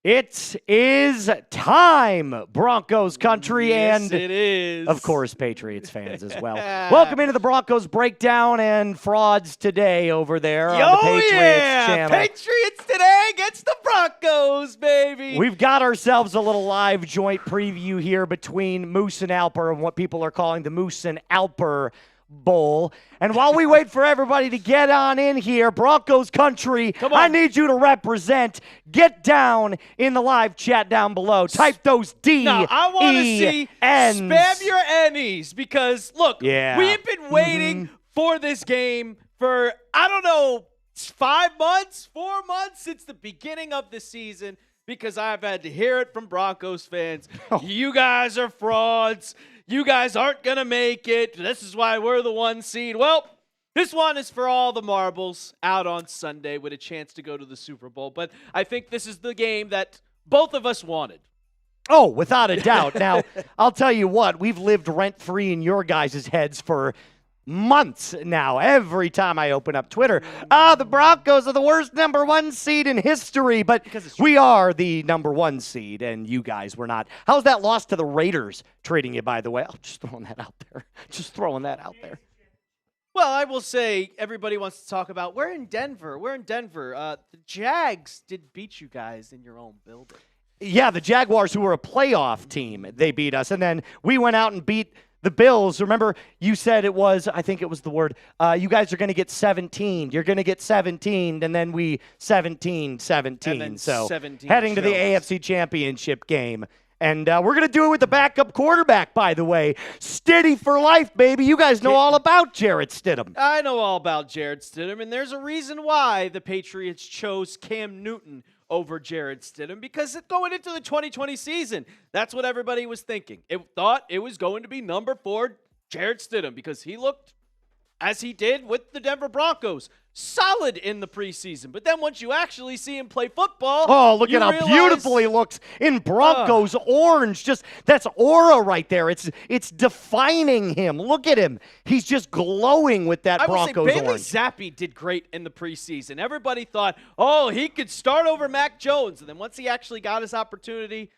It is time, Broncos country, yes, and it is. Of course, Patriots fans as well. Welcome into the Broncos Breakdown and Frauds Today over there on the Patriots channel. Patriots Today gets the Broncos, baby. We've got ourselves a little live joint preview here between Moose and Alper and what people are calling the Moose and Alper Bowl. And while we wait for everybody to get on in here, Broncos country, I need you to represent. Get down in the live chat down below. Type those D. Now, I want to see spam your Ennies because, look, we've been waiting for this game for, I don't know, 5 months, 4 months since the beginning of the season because I've had to hear it from Broncos fans. You guys are frauds. You guys aren't going to make it. This is why we're the 1 seed. Well, this one is for all the marbles out on Sunday with a chance to go to the Super Bowl. But I think this is the game that both of us wanted. Oh, without a doubt. Now, I'll tell you what, we've lived rent-free in your guys' heads for months now. Every time I open up Twitter, the Broncos are the worst number 1 seed in history, but we are the number 1 seed, and you guys were not. How's that loss to the Raiders treating you, by the way? I'm just throwing that out there. Just throwing that out there. Well, I will say everybody wants to talk about, we're in Denver. The Jags did beat you guys in your own building. Yeah, the Jaguars, who were a playoff team, they beat us, and then we went out and beat the Bills. Remember, you said it was, I think it was the word, you guys are going to get 17. You're going to get 17, and then we 17. So 17 heading to the AFC Championship game. And we're going to do it with the backup quarterback, by the way. Stidham for life, baby. You guys know all about Jarrett Stidham. I know all about Jarrett Stidham, and there's a reason why the Patriots chose Cam Newton over Jarrett Stidham, because going into the 2020 season, that's what everybody was thinking. It thought it was going to be number 4 Jarrett Stidham because he looked, as he did with the Denver Broncos, solid in the preseason. But then once you actually see him play football, look at how beautiful he looks in Broncos orange. Just that's aura right there. It's defining him. Look at him. He's just glowing with that Broncos orange. Bailey Zappi did great in the preseason. Everybody thought, he could start over Mac Jones. And then once he actually got his opportunity,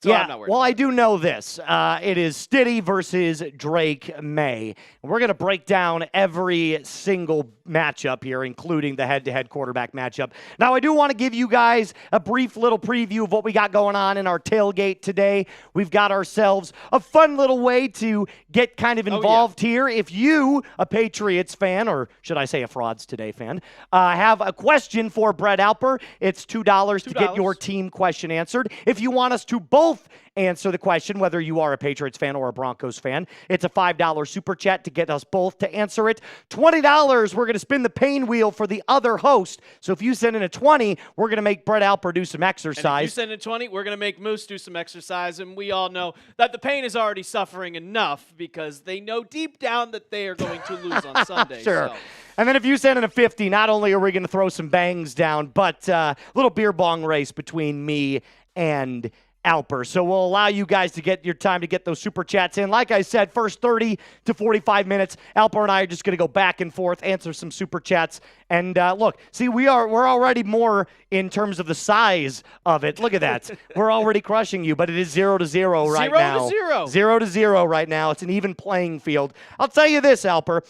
I do know this. It is Stidham versus Drake May. We're going to break down every single matchup here, including the head-to-head quarterback matchup. Now, I do want to give you guys a brief little preview of what we got going on in our tailgate today. We've got ourselves a fun little way to get kind of involved here. If you, a Patriots fan, or should I say a Frauds Today fan, have a question for Brett Alper, it's $2 to get your team question answered. If you want us to both answer the question, whether you are a Patriots fan or a Broncos fan, it's a $5 super chat to get us both to answer it. $20, we're going to spin the pain wheel for the other host. So if you send in a 20, we're going to make Brett Alper do some exercise. And if you send in 20, we're going to make Moose do some exercise. And we all know that the pain is already suffering enough because they know deep down that they are going to lose on Sunday. Sure. So. And then if you send in a 50, not only are we going to throw some bangs down, but a little beer bong race between me and Alper. So we'll allow you guys to get your time to get those super chats in. Like I said, first 30 to 45 minutes, Alper and I are just going to go back and forth, answer some super chats. And look, see, we're already more in terms of the size of it. Look at that. We're already crushing you, but it is 0-0 right now. 0-0. 0-0 right now. It's an even playing field. I'll tell you this, Alper.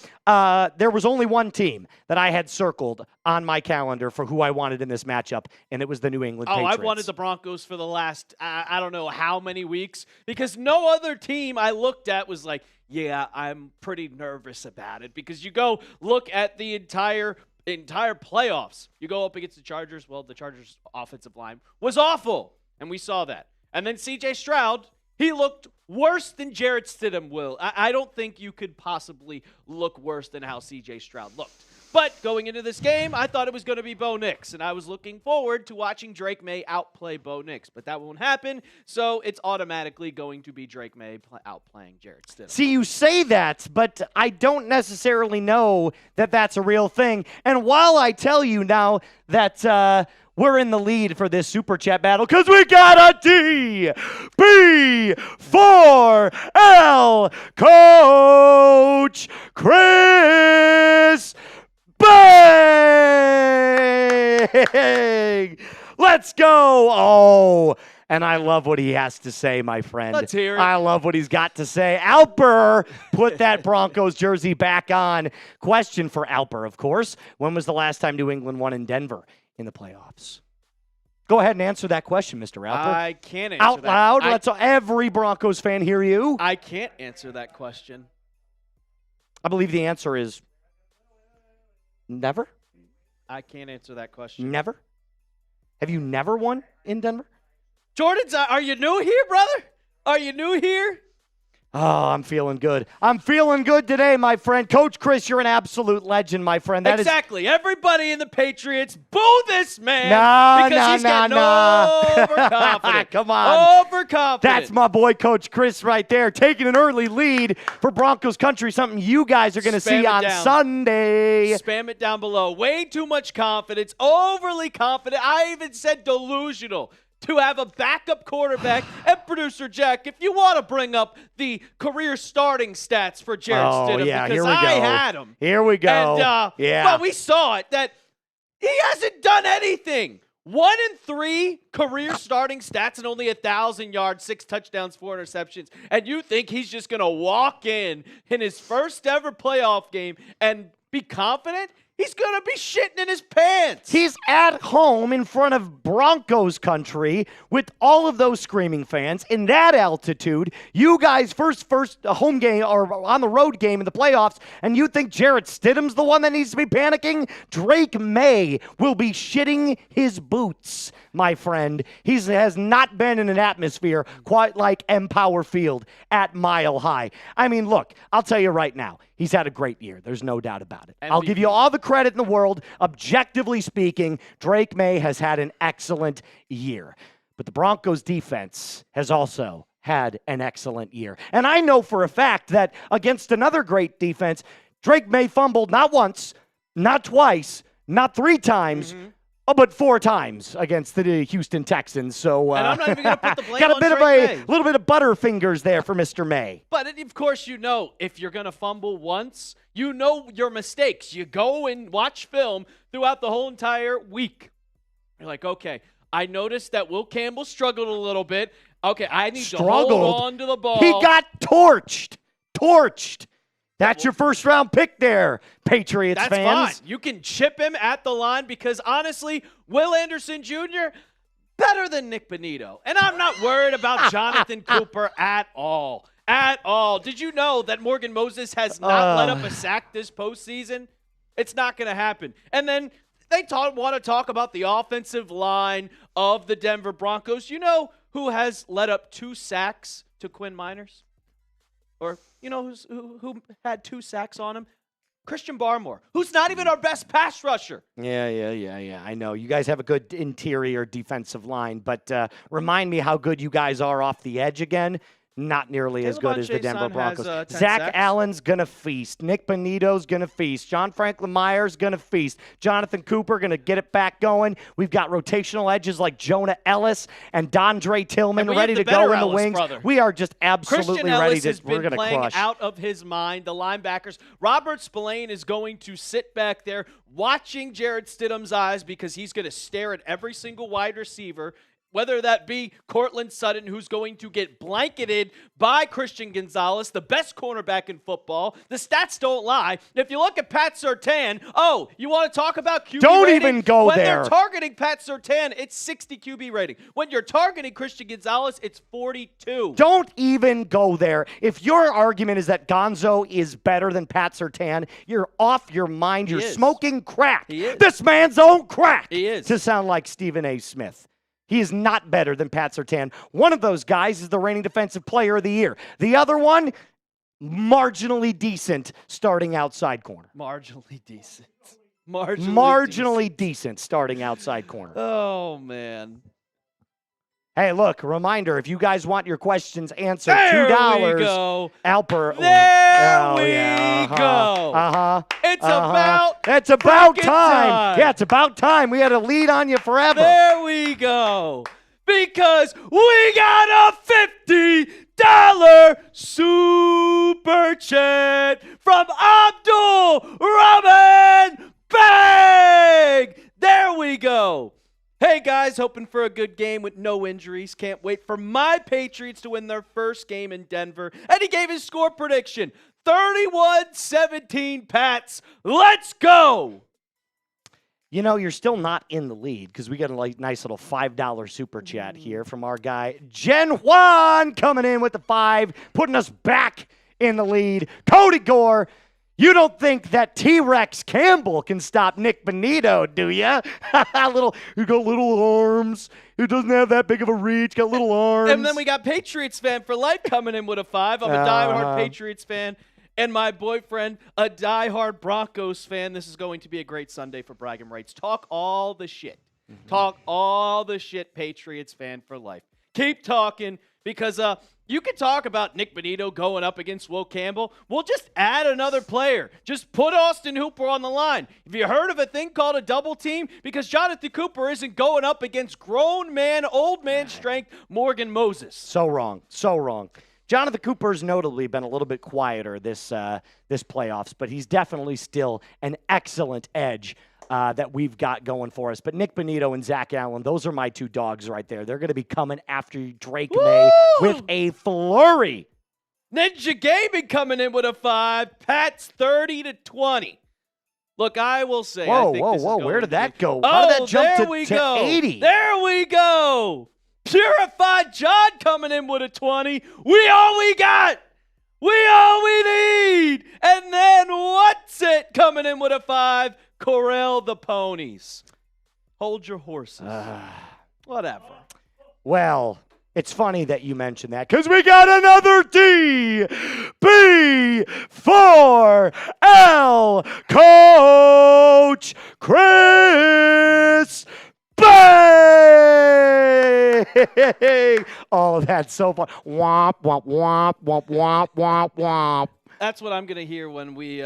There was only one team that I had circled on my calendar for who I wanted in this matchup, and it was the New England Patriots. I wanted the Broncos for the last, I don't know how many weeks, because no other team I looked at was like, yeah, I'm pretty nervous about it, because you go look at the entire playoffs. You go up against the Chargers. Well, the Chargers' offensive line was awful, and we saw that. And then C.J. Stroud, he looked worse than Jarrett Stidham will. I don't think you could possibly look worse than how C.J. Stroud looked. But going into this game, I thought it was going to be Bo Nix, and I was looking forward to watching Drake May outplay Bo Nix. But that won't happen, so it's automatically going to be Drake May outplaying Jarrett Stidham. See, you say that, but I don't necessarily know that that's a real thing. And while I tell you now that we're in the lead for this Super Chat battle, because we got a DB4L Coach Chris Bang! Let's go. Oh, and I love what he has to say, my friend. Let's hear it. I love what he's got to say. Alper, put that Broncos jersey back on. Question for Alper, of course. When was the last time New England won in Denver in the playoffs? Go ahead and answer that question, Mr. Alper. I can't answer Out that. loud. Let's every Broncos fan hear you. I can't answer that question. I believe the answer is never. I can't answer that question. Never? Have you never won in Denver? Jordan's, are you new here, brother? Are you new here? Oh, I'm feeling good. I'm feeling good today, my friend. Coach Chris, you're an absolute legend, my friend. That exactly. Everybody in the Patriots, boo this man. Because he's getting overconfident. Come on. Overconfident. That's my boy, Coach Chris, right there, taking an early lead for Broncos country, something you guys are going to see on Sunday. Spam it down below. Way too much confidence, overly confident. I even said delusional. To have a backup quarterback. And producer Jack, if you want to bring up the career starting stats for Jarrett Stidham, yeah, because here we go. I had him. Here we go. And, well, we saw it, that he hasn't done anything. 1-3 career starting stats and only 1,000 yards, 6 touchdowns, 4 interceptions. And you think he's just going to walk in his first ever playoff game and be confident? He's going to be shitting in his pants. He's at home in front of Broncos country with all of those screaming fans in that altitude. You guys first home game or on the road game in the playoffs, and you think Jarrett Stidham's the one that needs to be panicking? Drake May will be shitting his boots, my friend. He has not been in an atmosphere quite like Empower Field at Mile High. I mean, look, I'll tell you right now, he's had a great year. There's no doubt about it. MVP. I'll give you all the credit in the world. Objectively speaking, Drake May has had an excellent year. But the Broncos defense has also had an excellent year. And I know for a fact that against another great defense, Drake May fumbled not once, not twice, not 3 times, but 4 times against the Houston Texans. So and I'm not even going to put the blame got a on bit Drake of May. little bit of butterfingers there for Mr. May. But of course, if you're going to fumble once, you know your mistakes. You go and watch film throughout the whole entire week. You're like, okay, I noticed that Will Campbell struggled a little bit. Okay, I need to hold on to the ball. He got torched. That's your first round pick there, Patriots fans. That's fine. You can chip him at the line because, honestly, Will Anderson Jr., better than Nick Bonito. And I'm not worried about Jonathan Cooper at all. At all. Did you know that Morgan Moses has not let up a sack this postseason? It's not going to happen. And then they want to talk about the offensive line of the Denver Broncos. You know who has let up 2 sacks to Quinn Miners? Or you know who had 2 sacks on him? Christian Barmore, who's not even our best pass rusher. Yeah. I know. You guys have a good interior defensive line, but remind me how good you guys are off the edge again. Not nearly as good as the Denver Broncos. Zach Allen's going to feast. Nick Bonito's going to feast. John Franklin Myers going to feast. Jonathan Cooper going to get it back going. We've got rotational edges like Jonah Ellis and Dondre Tillman ready to go in the wings. Brother. We are just absolutely ready to we're going to crush. Out of his mind. The linebackers. Robert Spillane is going to sit back there watching Jarrett Stidham's eyes because he's going to stare at every single wide receiver. Whether that be Cortland Sutton, who's going to get blanketed by Christian Gonzalez, the best cornerback in football. The stats don't lie. If you look at Pat Surtain, you want to talk about QB Don't rating? even go when there. When they're targeting Pat Surtain, it's 60 QB rating. When you're targeting Christian Gonzalez, it's 42. Don't even go there. If your argument is that Gonzo is better than Pat Surtain, you're off your mind. You're smoking crack. He is. This man's own crack. He is. To sound like Stephen A. Smith. He is not better than Pat Surtain. One of those guys is the reigning defensive player of the year. The other one, marginally decent starting outside corner. Marginally decent starting outside corner. Oh, man. Hey, look, reminder, if you guys want your questions answered, there $2. We go. Alper. There we go. It's about time. Yeah, it's about time. We had a lead on you forever. There we go. Because we got a $50 super chat from Abdul Rahman Bag. There we go. Hey guys, hoping for a good game with no injuries. Can't wait for my Patriots to win their first game in Denver. And he gave his score prediction. 31-17 Pats. Let's go! You know, you're still not in the lead because we got a nice little $5 super chat here from our guy, Jen Juan, coming in with the 5, putting us back in the lead. Cody Gore, you don't think that T-Rex Campbell can stop Nick Bonito, do you? You got little arms. He doesn't have that big of a reach, got little arms. And then we got Patriots fan for life coming in with a 5. I'm a diehard Patriots fan. And my boyfriend, a diehard Broncos fan. This is going to be a great Sunday for bragging rights. Talk all the shit. Talk all the shit, Patriots fan for life. Keep talking because you can talk about Nick Bonito going up against Will Campbell. We'll just add another player. Just put Austin Hooper on the line. Have you heard of a thing called a double team? Because Jonathan Cooper isn't going up against grown man, old man strength, Morgan Moses. So wrong. So wrong. Jonathan Cooper's notably been a little bit quieter this playoffs, but he's definitely still an excellent edge that we've got going for us. But Nick Bonito and Zach Allen, those are my 2 dogs right there. They're going to be coming after Drake May with a flurry. Ninja Gaming coming in with a 5. Pats 30-20. Look, I will say. Whoa. Where did that go? How did that jump to 80? There we go. Purified John coming in with a 20. We all we got. We all we need. And then what's it coming in with a 5? Corral the ponies. Hold your horses. Whatever. Well, it's funny that you mentioned that because we got another DB4L Coach Chris Bay. Oh, that's so fun. Womp, womp, womp, womp, womp, womp, womp. That's what I'm going to hear when we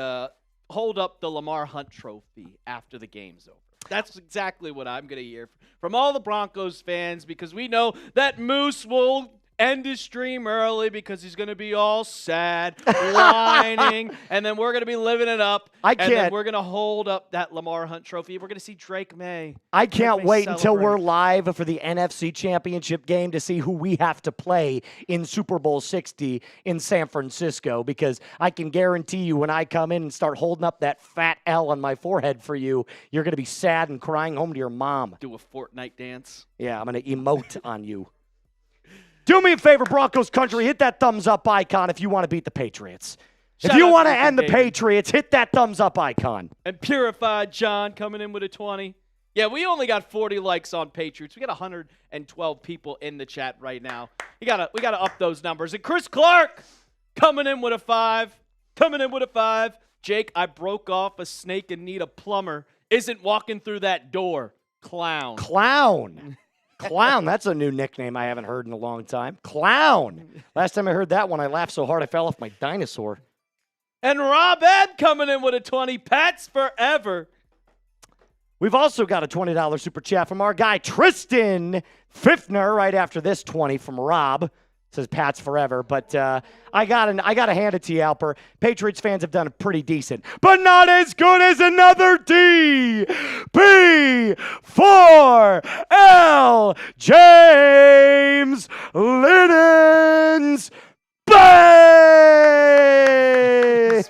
hold up the Lamar Hunt trophy after the game's over. That's exactly what I'm going to hear from all the Broncos fans because we know that Moose will end his stream early because he's going to be all sad, whining, and then we're going to be living it up. And then we're going to hold up that Lamar Hunt trophy. We're going to see Drake May. I can't wait until we're live for the NFC Championship game to see who we have to play in Super Bowl 60 in San Francisco because I can guarantee you when I come in and start holding up that fat L on my forehead for you, you're going to be sad and crying home to your mom. Do a Fortnite dance. Yeah, I'm going to emote on you. Do me a favor, Broncos country. Hit that thumbs up icon if you want to beat the Patriots. If you want to end the Patriots, hit that thumbs up icon. And Purified John coming in with a 20. Yeah, we only got 40 likes on Patriots. We got 112 people in the chat right now. We gotta up those numbers. And Chris Clark coming in with a 5. Coming in with a 5. Jake, I broke off a snake and need a plumber. Isn't walking through that door. Clown. Clown. Clown, that's a new nickname I haven't heard in a long time. Clown. Last time I heard that one, I laughed so hard I fell off my dinosaur. And Rob Ed coming in with a 20. Pats forever. We've also got a $20 super chat from our guy, Tristan Pfiffner, right after this 20 from Rob. Says Pats forever, but I gotta hand it to you, Alper. Patriots fans have done pretty decent, but not as good as another DB4L James Linens Bay.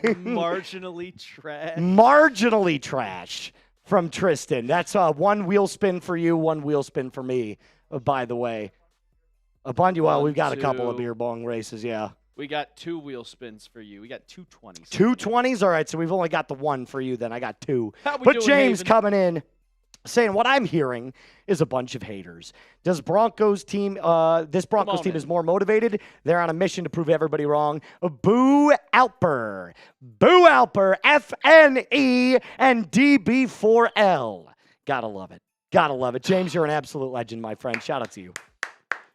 Marginally trash. Marginally trash from Tristan. That's one wheel spin for you, one wheel spin for me. By the way. Abunduel, we've got a couple of beer bong races, yeah. We got 2 wheel spins for you. We got 2 20s. 2 20s? All right, so we've only got the 1 for you then. I got 2. But James coming in saying what I'm hearing is a bunch of haters. Does Broncos team, this Broncos team is more motivated? They're on a mission to prove everybody wrong. Boo Alper. Boo Alper, FNE and DB4L. Gotta love it. Gotta love it. James, you're an absolute legend, my friend. Shout out to you.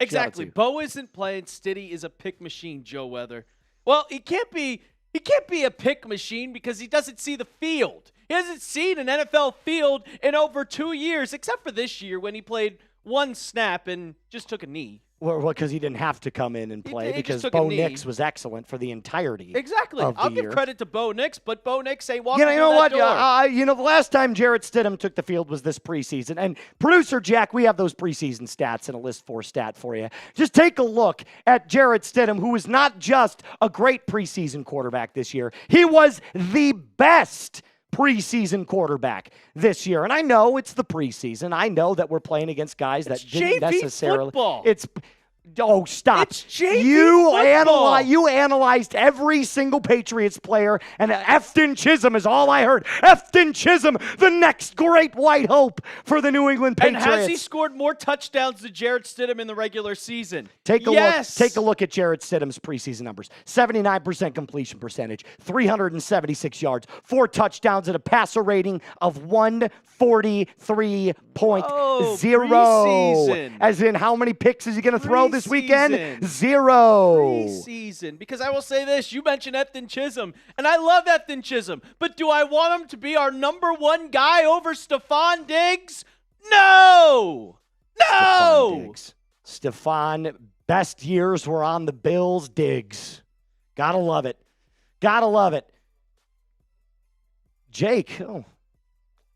Exactly. Bo isn't playing. Stiddy is a pick machine, Joe Weather. Well, he can't be a pick machine because he doesn't see the field. He hasn't seen an NFL field in over 2 years, except for this year when he played 1 snap and just took a knee. Well, because he didn't have to come in and play he because just took a Bo knee. Nix was excellent for the entirety. Exactly. Of the I'll give year. credit to Bo Nix, but Bo Nix ain't walking You know through what? that door. The last time Jarrett Stidham took the field was this preseason. And producer Jack, we have those preseason stats in a list 4 stat for you. Just take a look at Jarrett Stidham, who is not just a great preseason quarterback this year. He was the best preseason quarterback this year. And I know it's the preseason. I know that we're playing against guys that didn't JV necessarily. football. Oh, stop. It's JV football. You analyzed every single Patriots player, and Efton Chisholm is all I heard. Efton Chisholm, the next great white hope for the New England Patriots. And has he scored more touchdowns than Jarrett Stidham in the regular season? Take a look at Jarrett Stidham's preseason numbers. 79% completion percentage, 376 yards, 4 touchdowns, and a passer rating of 143.0. Preseason. As in, how many picks is he going to throw this weekend? Preseason. 0. Preseason. Because I will say this, you mentioned Efton Chisholm, and I love Efton Chisholm, but do I want him to be our number 1 guy over Stephon Diggs? No! Stephon, best years were on the Bills. Diggs. Gotta love it. Jake,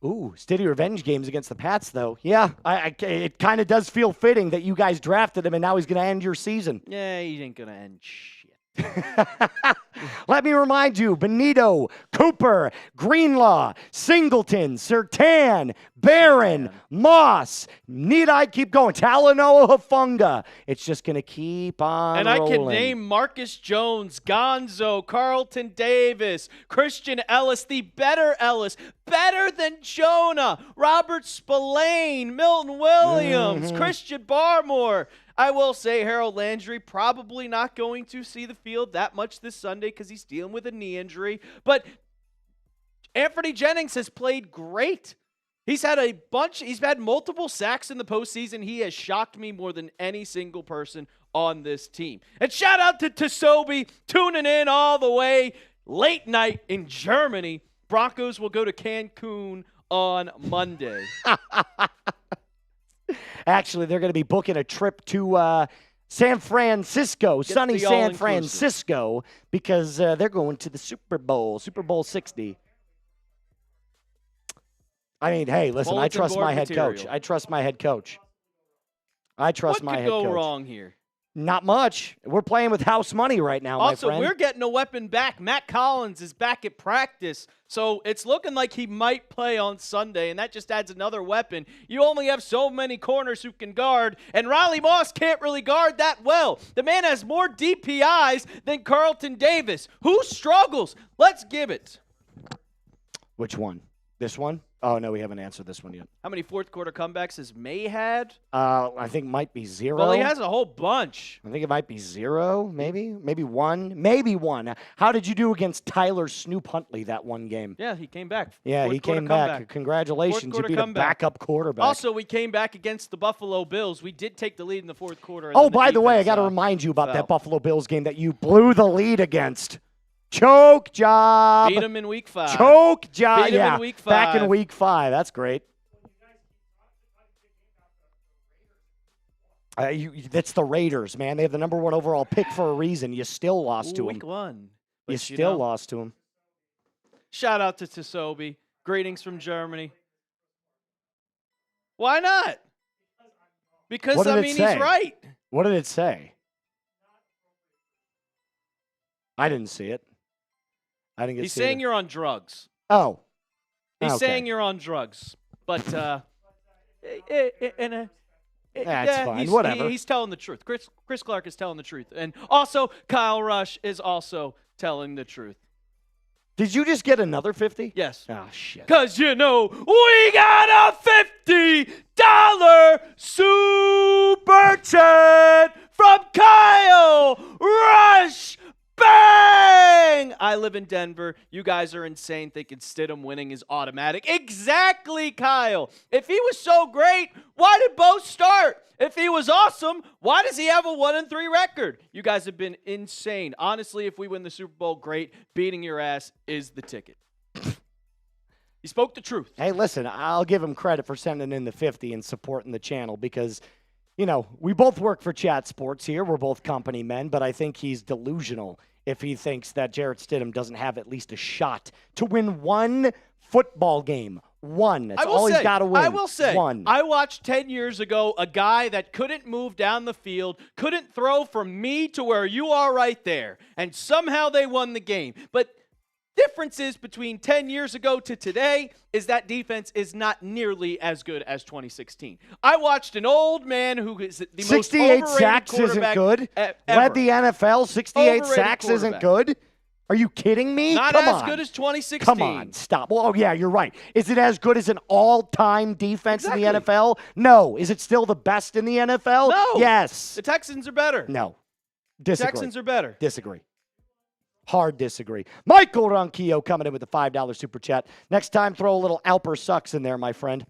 Stiddy revenge games against the Pats, though. Yeah, it kind of does feel fitting that you guys drafted him, and now he's going to end your season. Yeah, he ain't going to end shit. Let me remind you, Benito, Cooper, Greenlaw, Singleton, Surtain, Barron, Moss. Need I keep going? Talanoa Hufanga. It's just going to keep on And rolling. I can name Marcus Jones, Gonzo, Carlton Davis, Christian Ellis, the better Ellis, better than Jonah, Robert Spillane, Milton Williams, Christian Barmore. I will say Harold Landry probably not going to see the field that much this Sunday because he's dealing with a knee injury. But Anthony Jennings has played great. He's had multiple sacks in the postseason. He has shocked me more than any single person on this team. And shout out to Tosobi tuning in all the way late night in Germany. Broncos will go to Cancun on Monday. Actually, they're going to be booking a trip to San Francisco, sunny San Francisco, because they're going to the Super Bowl 60. I mean, hey, listen, I trust my head coach. I trust my head coach. What could go wrong here? Not much. We're playing with house money right now, my friend. Also, we're getting a weapon back. Matt Collins is back at practice, so it's looking like he might play on Sunday, and that just adds another weapon. You only have so many corners who can guard, and Riley Moss can't really guard that well. The man has more DPIs than Carlton Davis. Who struggles? Let's give it. Which one? This one? Oh, no, we haven't answered this one yet. How many fourth-quarter comebacks has May had? I think it might be 0. Well, he has a whole bunch. I think it might be 0, maybe. Maybe 1. Maybe 1. How did you do against Tyler Snoop Huntley that one game? Yeah, he came back. Yeah, he came back. Congratulations. You beat a backup quarterback. Also, we came back against the Buffalo Bills. We did take the lead in the fourth quarter. Oh, by the way, I got to remind you about that Buffalo Bills game that you blew the lead against. Choke job. Beat him in week 5. Choke job. Beat him in week 5. Back in week 5. That's great. That's the Raiders, man. They have the number 1 overall pick for a reason. You still lost to them. Week 1. You still lost to them. Shout out to Tosobi. Greetings from Germany. Why not? Because, I mean, he's right. What did it say? I didn't see it. I didn't get. He's saying you're on drugs. Oh. He's saying you're on drugs. But that's fine. He's, Whatever. He's telling the truth. Chris Clark is telling the truth. And also, Kyle Rush is also telling the truth. Did you just get another 50? Yes. Oh, shit. Because, we got a $50 super chat from Kyle Rush. Bang! I live in Denver. You guys are insane thinking Stidham winning is automatic. Exactly, Kyle. If he was so great, why did Bo start? If he was awesome, why does he have a 1-3 record? You guys have been insane. Honestly, if we win the Super Bowl, great. Beating your ass is the ticket. He spoke the truth. Hey, listen, I'll give him credit for sending in the 50 and supporting the channel because we both work for Chat Sports here. We're both company men, but I think he's delusional if he thinks that Jarrett Stidham doesn't have at least a shot to win one football game. One. That's all he's got to win. I will say, one. I watched 10 years ago a guy that couldn't move down the field, couldn't throw from me to where you are right there, and somehow they won the game. But differences between 10 years ago to today is that defense is not nearly as good as 2016. I watched an old man who is the most 68 sacks isn't good. Led the NFL. 68 sacks isn't good. Are you kidding me? Not Come as on. good as 2016. Come on, stop. Well, oh, yeah, you're right. Is it as good as an all-time defense in the NFL? No. Is it still the best in the NFL? No. Yes. The Texans are better. No. Disagree. Texans are better. Disagree. Hard disagree. Michael Ronquillo coming in with the $5 super chat. Next time, throw a little Alper sucks in there, my friend.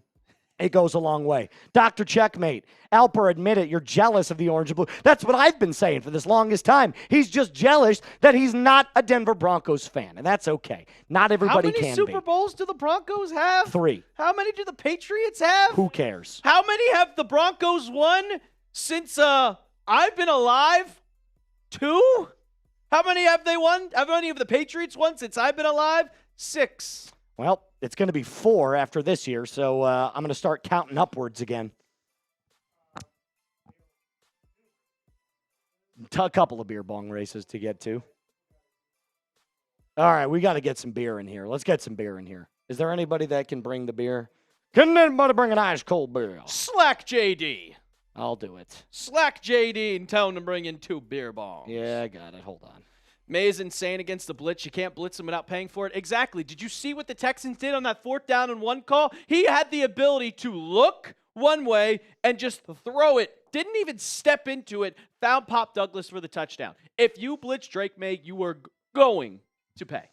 It goes a long way. Dr. Checkmate, Alper, admit it, you're jealous of the orange and blue. That's what I've been saying for this longest time. He's just jealous that he's not a Denver Broncos fan, and that's okay. Not everybody can be. How many Super Bowls do the Broncos have? 3. How many do the Patriots have? Who cares? How many have the Broncos won since I've been alive? 2? How many have they won? How many have the Patriots won since I've been alive? 6. Well, it's going to be 4 after this year, so I'm going to start counting upwards again. A couple of beer bong races to get to. All right, we got to get some beer in here. Let's get some beer in here. Is there anybody that can bring the beer? Can anybody bring an ice cold beer? Slack JD. I'll do it. Slack JD and tell him to bring in 2 beer bongs. Yeah, I got it. Hold on. May is insane against the blitz. You can't blitz him without paying for it. Exactly. Did you see what the Texans did on that 4th down and 1 call? He had the ability to look one way and just throw it. Didn't even step into it. Found Pop Douglas for the touchdown. If you blitz Drake May, you are going to pay.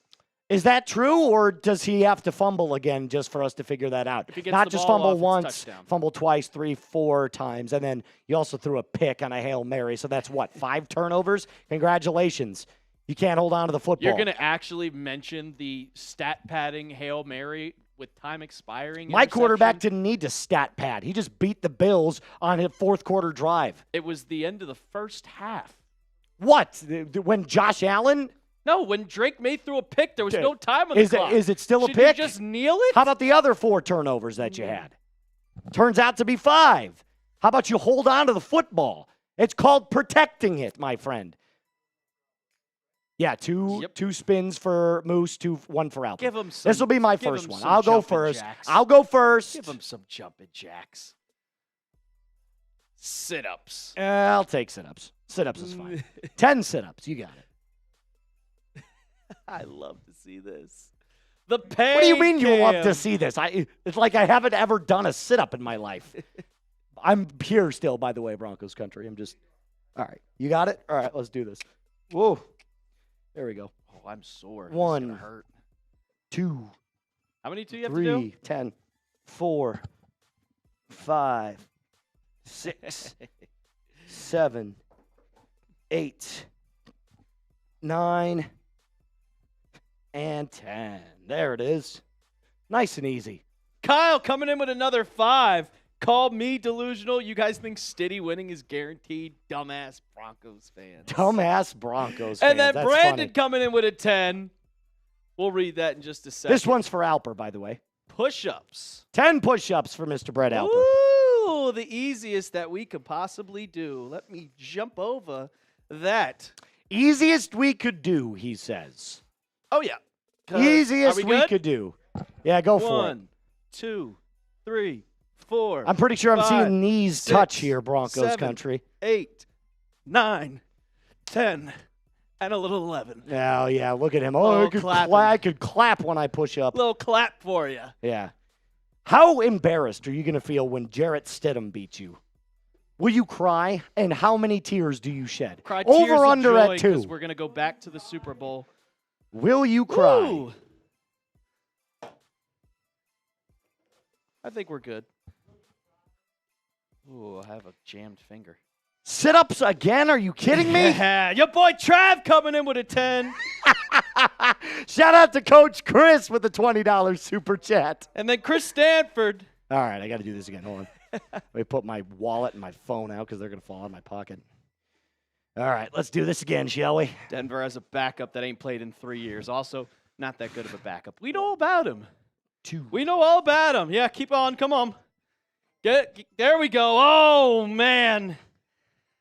Is that true, or does he have to fumble again just for us to figure that out? Not just fumble once, fumble twice, 3, 4 times, and then you also threw a pick on a Hail Mary, so that's what, 5 turnovers? Congratulations. You can't hold on to the football. You're going to actually mention the stat padding Hail Mary with time expiring? My quarterback didn't need to stat pad. He just beat the Bills on his 4th quarter drive. It was the end of the first half. What? When Josh Allen? No, when Drake May threw a pick, there was no time on the clock. Is it still a pick? Should you just kneel it? How about the other 4 turnovers that you had? Turns out to be 5. How about you hold on to the football? It's called protecting it, my friend. Yeah, 2 spins for Moose, 1 for Alper. Give him some. This will be my first one. I'll go first. I'll go first. Give him some jumping jacks. Sit-ups. I'll take sit-ups. Sit-ups is fine. 10 sit-ups. You got it. I love to see this. The pay. What do you mean cam. you love to see this? It's like I haven't ever done a sit-up in my life. I'm here still, by the way, Broncos country. All right. You got it? All right, let's do this. Whoa. There we go. Oh, I'm sore. 1, this hurt. 2. How many do you have 3, to do? 10, 4, 5, 6, 7, 8, 9, and 10. There it is. Nice and easy. Kyle coming in with another 5. Called me delusional. You guys think Stiddy winning is guaranteed? Dumbass Broncos fans. Dumbass Broncos fans. And then That's Brandon funny. coming in with a 10. We'll read that in just a second. This one's for Alper, by the way. Push-ups. 10 push-ups for Mr. Brett Alper. Ooh, the easiest that we could possibly do. Let me jump over that. Easiest we could do, he says. Oh, yeah. Easiest we could do. Yeah, go for it. 1, 2, 3, 4. I'm pretty sure I'm 5, seeing knees 6, touch here, Broncos 7, country. 8, 9, 10, and a little 11. Oh, yeah, look at him. Oh, I could clap when I push up. Little clap for you. Yeah. How embarrassed are you going to feel when Jarrett Stidham beats you? Will you cry? And how many tears do you shed? Cry Over tears under of joy at 2. because we're going to go back to the Super Bowl. Will you cry? Ooh. I think we're good. Ooh, I have a jammed finger. Sit-ups again? Are you kidding me? Yeah, your boy Trav coming in with a 10. Shout out to Coach Chris with the $20 super chat. And then Chris Stanford. All right, I got to do this again. Hold on. Let me put my wallet and my phone out because they're going to fall out of my pocket. All right, let's do this again, shall we? Denver has a backup that ain't played in 3 years. Also, not that good of a backup. We know about him. 2. We know all about him. Yeah, keep on. Come on. There we go. Oh, man.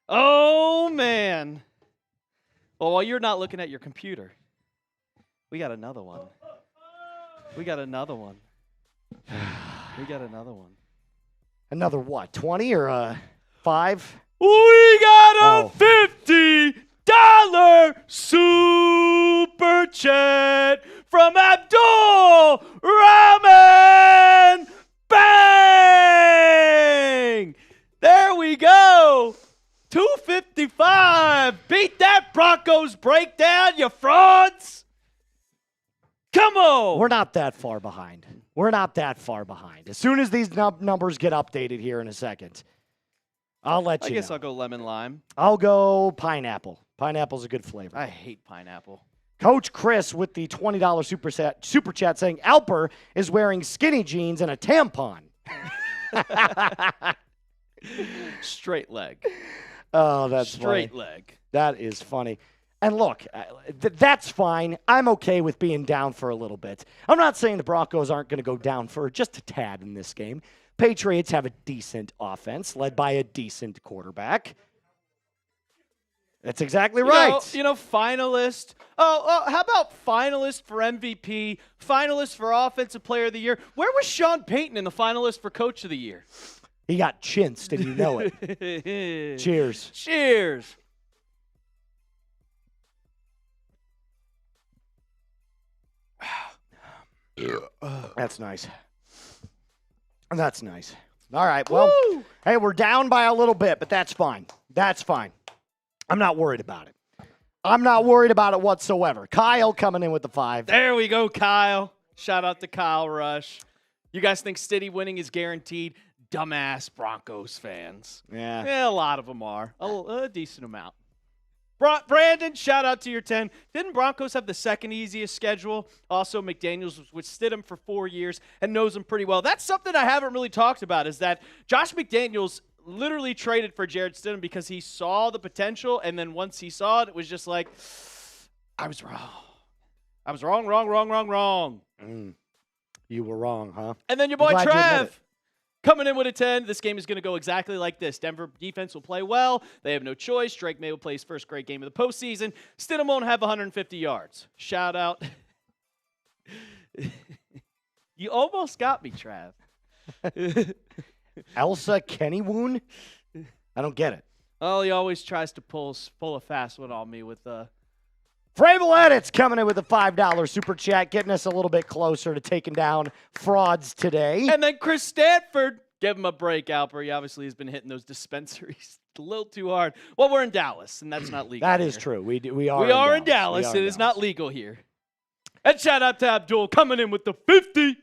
Oh, man. Well, while you're not looking at your computer, we got another one. We got another one. We got another one. Another what, 20 or 5? We got a $50 super chat from Abdul Rahman. Bang! There we go. 255. Beat that Broncos breakdown, you frauds. Come on. We're not that far behind. We're not that far behind. As soon as these numbers get updated here in a second, I'll let you know. I guess I'll go lemon lime. I'll go pineapple. Pineapple's a good flavor. I hate pineapple. Coach Chris with the $20 super chat saying Alper is wearing skinny jeans and a tampon. Straight leg. Oh, that's straight funny. leg. That is funny. And look, that's fine. I'm okay with being down for a little bit. I'm not saying the Broncos aren't going to go down for just a tad in this game. Patriots have a decent offense led by a decent quarterback. That's exactly right. Finalist. Oh, how about finalist for MVP, finalist for Offensive Player of the Year? Where was Sean Payton in the finalist for Coach of the Year? He got chinsed, and you know it. Cheers. Cheers. That's nice. That's nice. All right, well, hey, we're down by a little bit, but that's fine. That's fine. I'm not worried about it. I'm not worried about it whatsoever. Kyle coming in with the 5. There we go, Kyle. Shout out to Kyle Rush. You guys think Stiddy winning is guaranteed? Dumbass Broncos fans. Yeah. A lot of them are. A decent amount. Brandon, shout out to your 10. Didn't Broncos have the second easiest schedule? Also, McDaniels was with Stidham for 4 years and knows him pretty well. That's something I haven't really talked about, is that Josh McDaniels literally traded for Jarrett Stidham because he saw the potential, and then once he saw it, it was just like, I was wrong. I was wrong. You were wrong, huh? And then your boy Trav coming in with a 10. This game is going to go exactly like this. Denver defense will play well. They have no choice. Drake May will play his first great game of the postseason. Stidham won't have 150 yards. Shout out. You almost got me, Trav. Elsa Kennywoon? I don't get it. Oh, he always tries to pull a fast one on me with Fravel Edits coming in with a $5 super chat, getting us a little bit closer to taking down frauds today. And then Chris Stanford, give him a break, Alper. He obviously has been hitting those dispensaries a little too hard. Well, we're in Dallas, and that's not legal. That here. is true. We are in Dallas. It is not legal here. And shout out to Abdul coming in with the 50.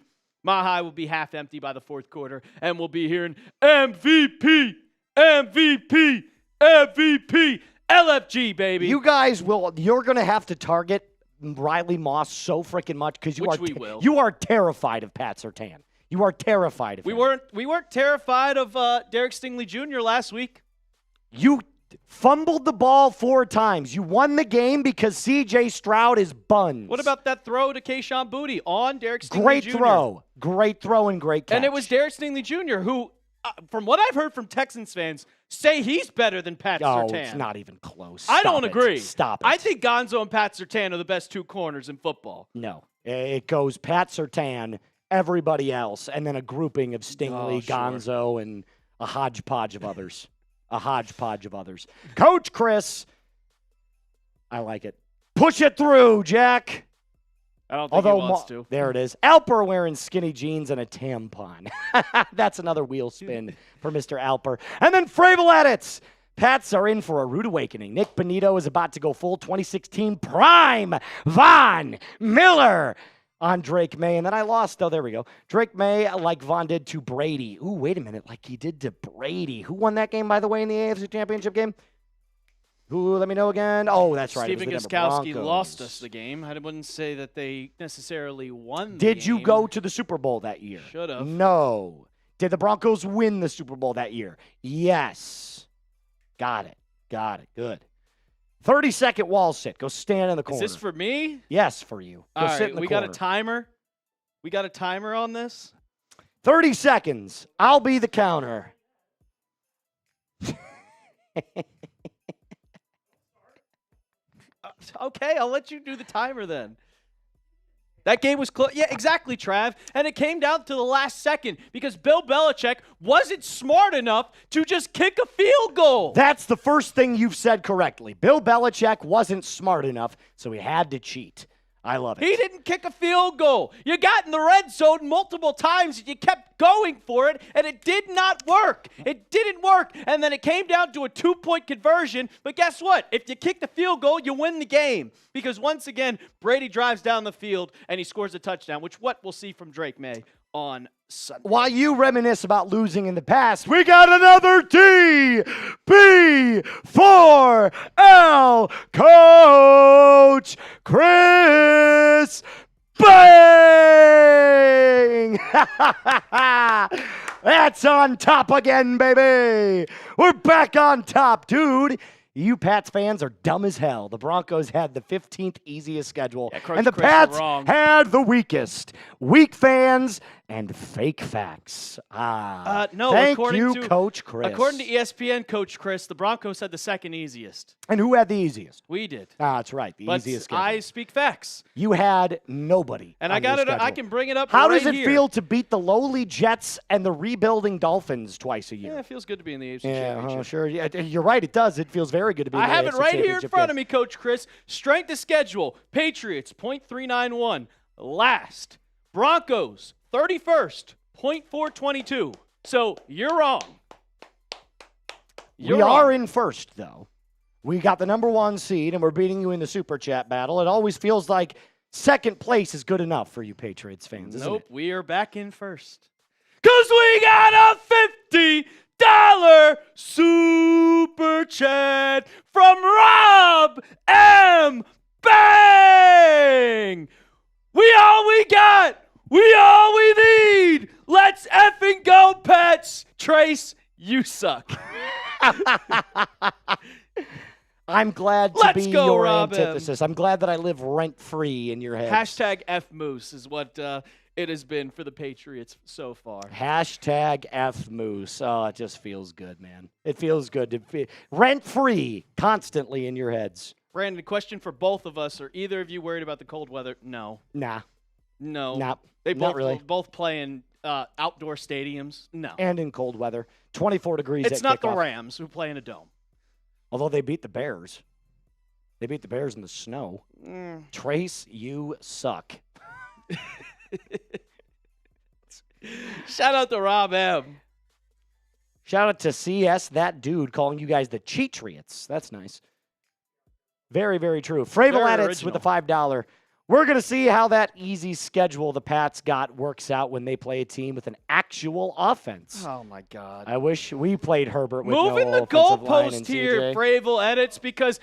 My high will be half empty by the fourth quarter, and we'll be hearing MVP, LFG, baby. You guys you're going to have to target Riley Moss so freaking much because you are terrified of Pat Surtain. You are terrified of him. We weren't terrified of Derek Stingley Jr. last week. You fumbled the ball 4 times. You won the game because C.J. Stroud is buns. What about that throw to Kayshon Boutte on Derek Stingley Jr.? Great throw and great catch. And it was Derek Stingley Jr. who, from what I've heard from Texans fans, say he's better than Pat Surtain. Oh, it's not even close. I don't agree. Stop it. I think Gonzo and Pat Surtain are the best 2 corners in football. No. It goes Pat Surtain, everybody else, and then a grouping of Stingley, Gonzo, and a hodgepodge of others. Coach Chris, I like it. Push it through, Jack. I don't think he wants to. There it is. Alper wearing skinny jeans and a tampon. That's another wheel spin for Mr. Alper. And then Fravel Edits. Pats are in for a rude awakening. Nick Benito is about to go full 2016 prime Von Miller on Drake May. And then I lost. Oh, there we go. Drake May, like Von did to Brady. Ooh, wait a minute. Like he did to Brady. Who won that game, by the way, in the AFC Championship game? Who, let me know again. Oh, that's right. Stephen Gostkowski lost us the game. I wouldn't say that they necessarily won the game. Did you go to the Super Bowl that year? Should have. No. Did the Broncos win the Super Bowl that year? Yes. Got it. Good. 30-second wall sit. Go stand in the corner. Is this for me? Yes, for you. Go All sit right, in the we corner. got a timer. We got a timer on this? 30 seconds. I'll be the counter. Okay, I'll let you do the timer then. That game was close. Yeah, exactly, Trav. And it came down to the last second because Bill Belichick wasn't smart enough to just kick a field goal. That's the first thing you've said correctly. Bill Belichick wasn't smart enough, so he had to cheat. I love it. He didn't kick a field goal. You got in the red zone multiple times, and you kept going for it, and it did not work. It didn't work, and then it came down to a 2-point conversion. But guess what? If you kick the field goal, you win the game. Because once again, Brady drives down the field, and he scores a touchdown, which what we'll see from Drake May on Sunday. While you reminisce about losing in the past, we got another TB4L Coach Chris Bang! That's on top again, baby. We're back on top, dude. You Pats fans are dumb as hell. The Broncos had the 15th easiest schedule, and the Pats had the weakest. Weak fans and fake facts. No, thank you, Coach Chris. According to ESPN, Coach Chris, the Broncos had the second easiest. And who had the easiest? We did. That's right, the easiest schedule. I speak facts. You had nobody. And I got it. I can bring it up. How right does it here. feel to beat the lowly Jets and the rebuilding Dolphins twice a year? Yeah, it feels good to be in the AFC Yeah, Championship. Sure. Yeah, you're right. It does. It feels very good to be in the I have AFC it right here in Championship front game. of me, Coach Chris. Strength of schedule: Patriots .391, last. Broncos 31st .422. So you're wrong. We are in first, though. We got the number 1 seed, and we're beating you in the Super Chat battle. It always feels like second place is good enough for you Patriots fans, isn't Nope, it? we are back in first. Because we got a $50 Super Chat from Rob M. Bang! We all we got! We all we need! Let's effing go, Pets! Trace, you suck. I'm glad to be your antithesis. I'm glad that I live rent-free in your head. Hashtag FMoose is what it has been for the Patriots so far. Hashtag FMoose. Oh, it just feels good, man. It feels good to be rent-free constantly in your heads. Brandon, question for both of us. Are either of you worried about the cold weather? No. Nah. No. Nah. They not really. both play in outdoor stadiums. No. And in cold weather. 24 degrees It's at not kickoff. the Rams who play in a dome. Although they beat the Bears. They beat the Bears in the snow. Trace, you suck. Shout out to Rob M. Shout out to CS, that dude, calling you guys the Cheatriots. That's nice. Very, very true. Fravel Edits with the $5. We're going to see how that easy schedule the Pats got works out when they play a team with an actual offense. Oh, my God. I wish we played Herbert with Moving no the offensive line goalpost and here, CJ. Fravel Edits, because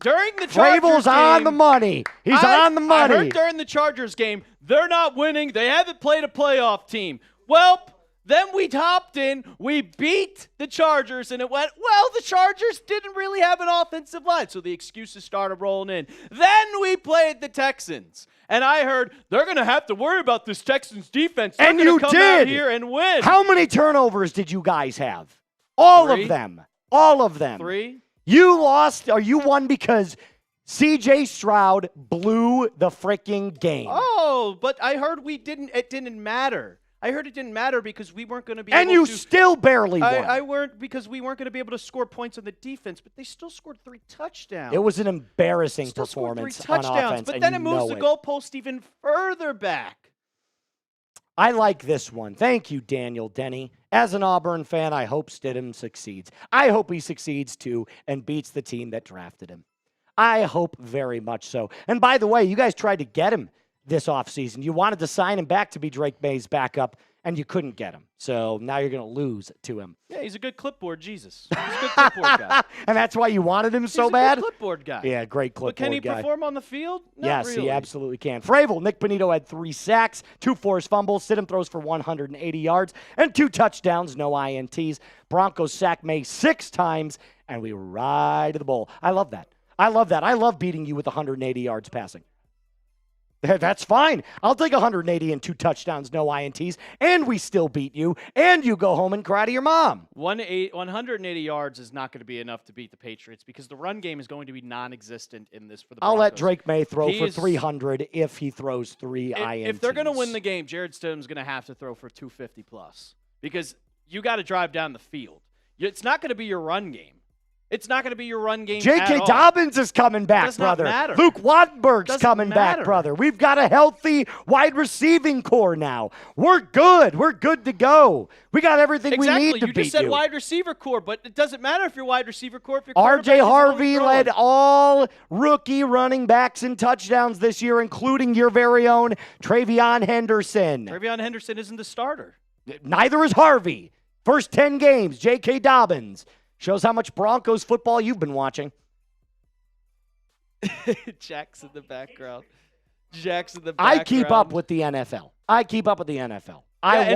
during the Chargers Fravel's game, on the money. He's on the money. I heard during the Chargers game, they're not winning. They haven't played a playoff team. Well, then we hopped in, we beat the Chargers, and it went, well, the Chargers didn't really have an offensive line, so the excuses started rolling in. Then we played the Texans, and I heard they're going to have to worry about this Texans defense. They're And you come did. out here and win. How many turnovers did you guys have? All 3. of them. All of them. 3. You lost, or you won because CJ Stroud blew the freaking game. Oh, but I heard it didn't matter. I heard it didn't matter because we weren't going to be and able you to. still barely won. I weren't because we weren't going to be able to score points on the defense, but they still scored 3 touchdowns. It was an embarrassing Still scored 3 performance on touchdowns, offense, but and then you it moves know the goalpost even further back. I like this one. Thank you, Daniel Denny. As an Auburn fan, I hope Stidham succeeds. I hope he succeeds, too, and beats the team that drafted him. I hope very much so. And by the way, you guys tried to get him this offseason. You wanted to sign him back to be Drake May's backup, and you couldn't get him. So now you're going to lose to him. Yeah, he's a good clipboard Jesus. He's a good clipboard guy. And that's why you wanted him so He's a bad? good clipboard guy. Yeah, great clipboard guy. But can he perform on the field? Not Yes, really. he absolutely can. Fravel, Nick Bonito had 3 sacks, 2 forced fumbles. Stidham throws for 180 yards and 2 touchdowns, no INTs. Broncos sack May 6 times, and we ride to the bowl. I love that. I love beating you with 180 yards passing. That's fine. I'll take 180 and 2 touchdowns, no INTs, and we still beat you, and you go home and cry to your mom. 180 yards is not going to be enough to beat the Patriots because the run game is going to be non-existent in this for the Broncos. I'll let Drake May throw for 300 if he throws 3 INTs. If they're going to win the game, Jarrett Stidham's going to have to throw for 250 plus because you got to drive down the field. It's not going to be your run game. It's not going to be your run game J.K. Dobbins is coming back, brother. Matter. Luke Wattenberg's coming back, brother. We've got a healthy wide receiving core now. We're good. We're good to go. We got everything we need to beat you. You just said wide receiver core, but it doesn't matter if you're wide receiver core. If you're R.J. Harvey led all rookie running backs in touchdowns this year, including your very own Travion Henderson. Travion Henderson isn't the starter. Neither is Harvey. First 10 games, J.K. Dobbins. Shows how much Broncos football you've been watching. Jack's in the background. I keep up with the NFL. I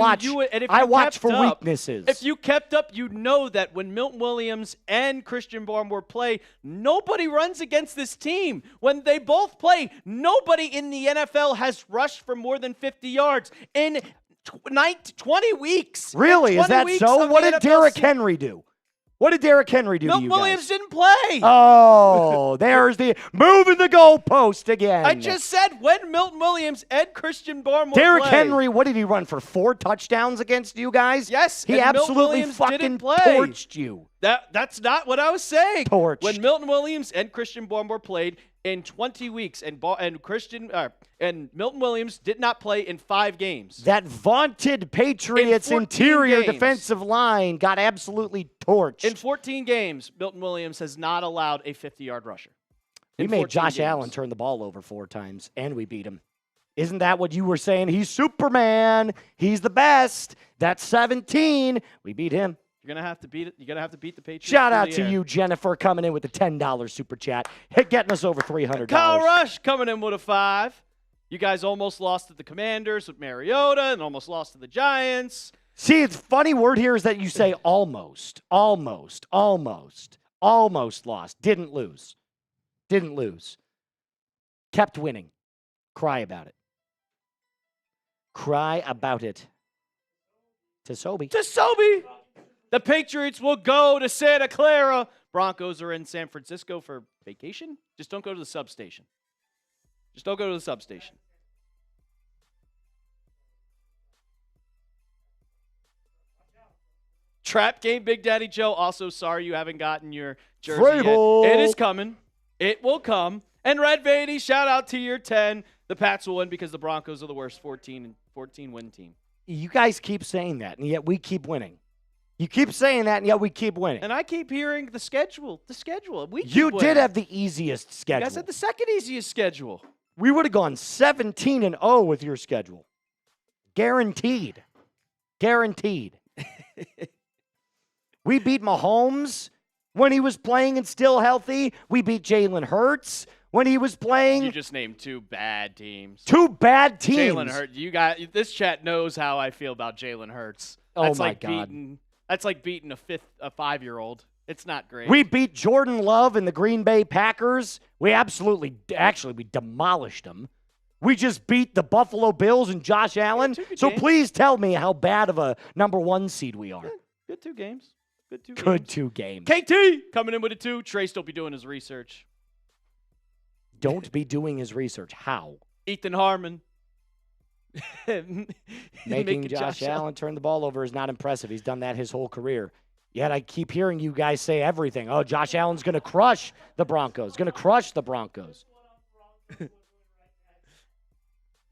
watch for weaknesses. If you kept up, you know that when Milton Williams and Christian Barmore play, nobody runs against this team. When they both play, nobody in the NFL has rushed for more than 50 yards in 20 weeks. Really? Is that so? What did Derrick Henry do? What did Derrick Henry do to you guys? Milton Williams didn't play. Oh, there's the moving the goalpost again. I just said when Milton Williams and Christian Barmore Derrick Henry, what did he run for 4 touchdowns against you guys? Yes. He absolutely fucking torched you. That's not what I was saying. Torched. When Milton Williams and Christian Barmore played in 20 weeks, and Milton Williams did not play in 5 games. That vaunted Patriots interior defensive line got absolutely torched. In 14 games, Milton Williams has not allowed a 50-yard rusher. We made Josh Allen turn the ball over 4 times, and we beat him. Isn't that what you were saying? He's Superman. He's the best. That's 17. We beat him. You're gonna have to beat it. You're gonna have to beat the Patriots. Shout out to you, Jennifer, coming in with the $10 super chat, getting us over $300. Kyle Rush coming in with a 5. You guys almost lost to the Commanders with Mariota, and almost lost to the Giants. See, it's funny word here is that you say almost lost, didn't lose, kept winning. Cry about it. To The Patriots will go to Santa Clara. Broncos are in San Francisco for vacation. Just don't go to the substation. Trap game, Big Daddy Joe. Also, sorry you haven't gotten your jersey yet. It is coming. It will come. And Red Beatty, shout out to year 10. The Pats will win because the Broncos are the worst 14 win team. You guys keep saying that, and yet we keep winning. You keep saying that, and yet we keep winning. And I keep hearing the schedule. You did have the easiest schedule. You guys had the second easiest schedule. We would have gone 17-0 with your schedule. Guaranteed. We beat Mahomes when he was playing and still healthy. We beat Jalen Hurts when he was playing. You just named 2 bad teams. 2 bad teams. Jalen Hurts. This chat knows how I feel about Jalen Hurts. That's my God. That's like beating a 5-year-old. It's not great. We beat Jordan Love and the Green Bay Packers. We we demolished them. We just beat the Buffalo Bills and Josh Allen. So please tell me how bad of a number 1 seed we are. Good 2 games. Good 2 games. KT coming in with a 2. Trace don't be doing his research. Don't be doing his research. How? Ethan Harmon. Making Josh Allen turn the ball over is not impressive. He's done that his whole career. Yet I keep hearing you guys say everything. Oh, Josh Allen's going to crush the Broncos.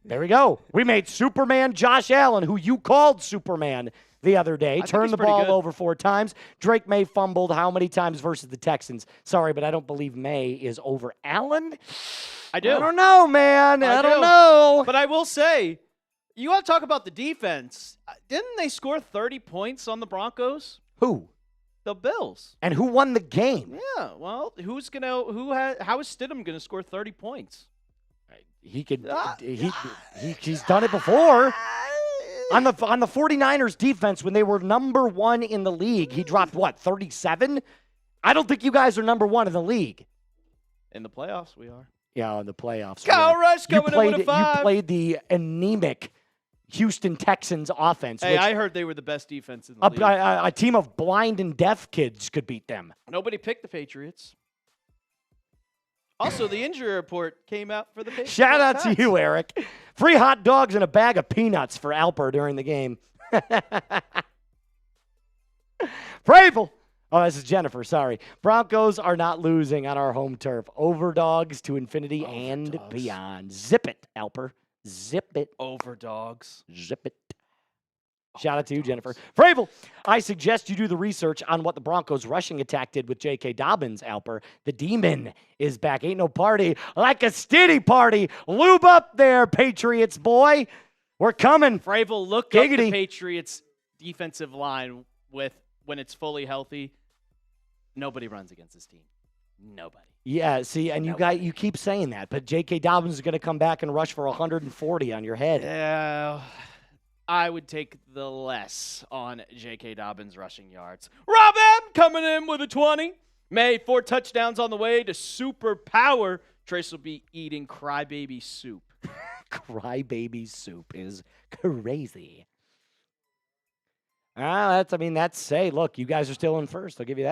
There we go. We made Superman Josh Allen, who you called Superman the other day, turned the ball over 4 times. Drake May fumbled how many times versus the Texans? Sorry, but I don't believe May is over Allen. I do. I don't know, man. I don't know. But I will say, You want to talk about the defense? Didn't they score 30 points on the Broncos? Who? The Bills. And who won the game? Yeah. Well, how is Stidham gonna score 30 points? He could. He's done it before. On the 49ers defense, when they were number 1 in the league, he dropped what, 37? I don't think you guys are number 1 in the league. In the playoffs, we are. Yeah, in the playoffs. Kyle Rush coming in with a 5. You played the anemic Houston Texans offense. Hey, I heard they were the best defense in the league. A team of blind and deaf kids could beat them. Nobody picked the Patriots. Also, the injury report came out for the Patriots. Shout out to you, Eric. Free hot dogs and a bag of peanuts for Alper during the game. Pravel. Oh, this is Jennifer. Sorry. Broncos are not losing on our home turf. Overdogs to infinity and beyond. Zip it, Alper. Zip it. Overdogs. Zip it. Shout out to you, Jennifer. Fravel, I suggest you do the research on what the Broncos' rushing attack did with J.K. Dobbins, Alper. The demon is back. Ain't no party like a stiddy party. Lube up there, Patriots boy. We're coming. Fravel, look up the Patriots' defensive line when it's fully healthy. Nobody runs against this team. Nobody. Yeah, see, and you keep saying that, but J.K. Dobbins is going to come back and rush for 140 on your head. Yeah. I would take the less on J.K. Dobbins' rushing yards. Rob M coming in with a 20. May 4 touchdowns on the way to super power. Trace will be eating crybaby soup. Crybaby soup is crazy. Hey, look, you guys are still in first. I'll give you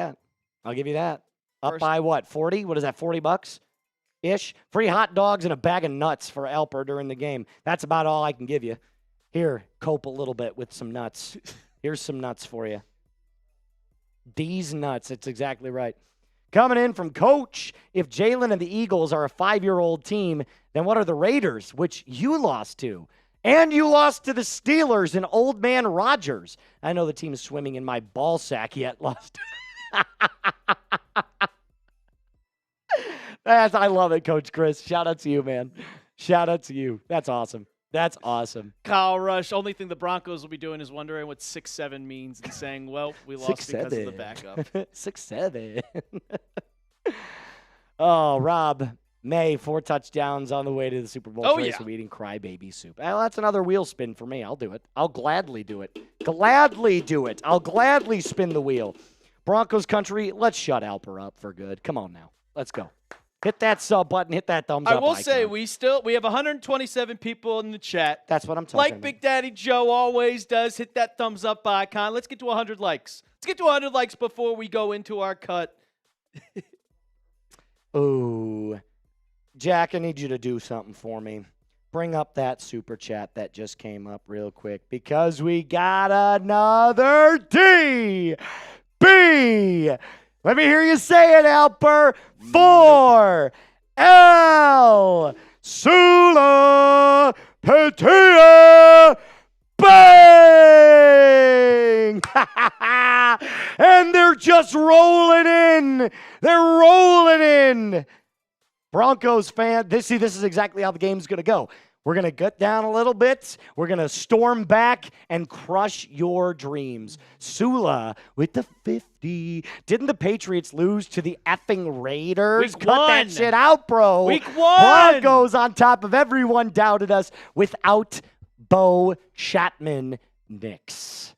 that. Up by what, 40? What is that, $40-ish? Free hot dogs and a bag of nuts for Alper during the game. That's about all I can give you. Here, cope a little bit with some nuts. Here's some nuts for you. These nuts, that's exactly right. Coming in from Coach, if Jalen and the Eagles are a 5-year-old team, then what are the Raiders, which you lost to? And you lost to the Steelers and Old Man Rodgers. I know the team is swimming in my ball sack yet lost. I love it, Coach Chris. Shout out to you, man. Shout out to you. That's awesome. That's awesome. Kyle Rush, only thing the Broncos will be doing is wondering what 6'7" means and saying, well, we lost because of the backup. 6'7". Oh, Rob May, 4 touchdowns on the way to the Super Bowl. Trace will be eating crybaby soup. Well, that's another wheel spin for me. I'll do it. I'll gladly do it. I'll gladly spin the wheel. Broncos country, let's shut Alper up for good. Come on now. Let's go. Hit that sub button. Hit that thumbs up icon. I will say we have 127 people in the chat. That's what I'm talking about. Like Big Daddy Joe always does. Hit that thumbs up icon. Let's get to 100 likes. Let's get to 100 likes before we go into our cut. Ooh. Jack, I need you to do something for me. Bring up that super chat that just came up real quick because we got another D. B. Let me hear you say it, Alper. 4 L Sula Patia Bang! And they're just rolling in. They're rolling in. Broncos fan, this is exactly how the game's going to go. We're going to gut down a little bit. We're going to storm back and crush your dreams. Sula with the 50. Didn't the Patriots lose to the effing Raiders? Week Cut 1. that shit out, bro. Week 1. Broncos on top of everyone doubted us without Bo Chapman Nix.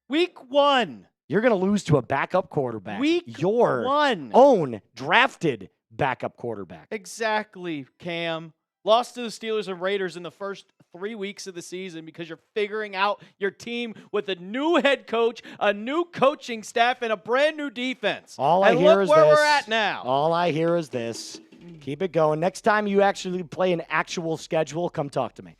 Week 1. You're going to lose to a backup quarterback. Your 1. Own drafted backup quarterback. Exactly, Cam. Lost to the Steelers and Raiders in the first 3 weeks of the season because you're figuring out your team with a new head coach, a new coaching staff, and a brand new defense. All I hear is look where this. we're at now. All I hear is this. Keep it going. Next time you actually play an actual schedule, come talk to me.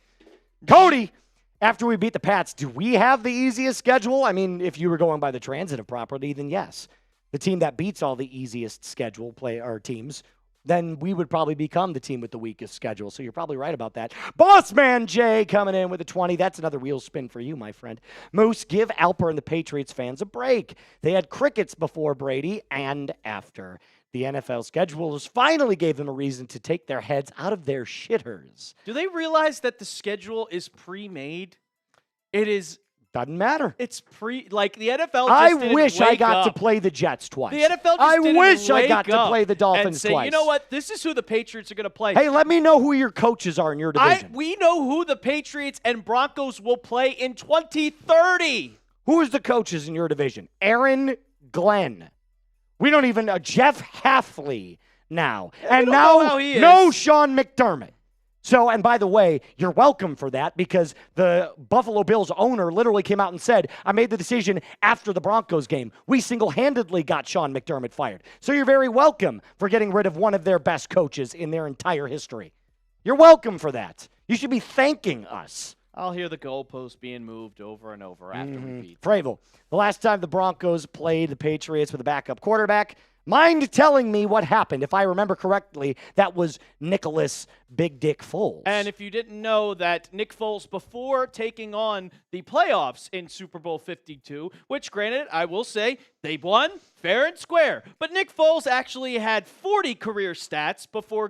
Cody, after we beat the Pats, do we have the easiest schedule? I mean, if you were going by the transitive property, then yes. The team that beats all the easiest schedule teams then we would probably become the team with the weakest schedule. So you're probably right about that. Boss Man Jay coming in with a 20. That's another wheel spin for you, my friend. Moose, give Alper and the Patriots fans a break. They had crickets before Brady and after. The NFL schedulers finally gave them a reason to take their heads out of their shitters. Do they realize that the schedule is pre-made? It is. Doesn't matter. It's like the NFL just I didn't wish I wake got up. to play the Jets twice. The NFL just I didn't wish I wake got to up play the Dolphins and say, twice. you know what? This is who the Patriots are going to play. Hey, let me know who your coaches are in your division. We know who the Patriots and Broncos will play in 2030. Who is the coaches in your division? Aaron Glenn. We don't even know. Jeff Halfley now. And don't now, know how he is. no Sean McDermott. So, and by the way, you're welcome for that because the Buffalo Bills owner literally came out and said, I made the decision after the Broncos game. We single-handedly got Sean McDermott fired. So you're very welcome for getting rid of one of their best coaches in their entire history. You're welcome for that. You should be thanking us. I'll hear the goalpost being moved over and over after we beat. Fravel, the last time the Broncos played the Patriots with a backup quarterback, mind telling me what happened? If I remember correctly, that was Nicholas Big Dick Foles. And if you didn't know that Nick Foles, before taking on the playoffs in Super Bowl 52, which granted, I will say, they won fair and square. But Nick Foles actually had 40 career starts before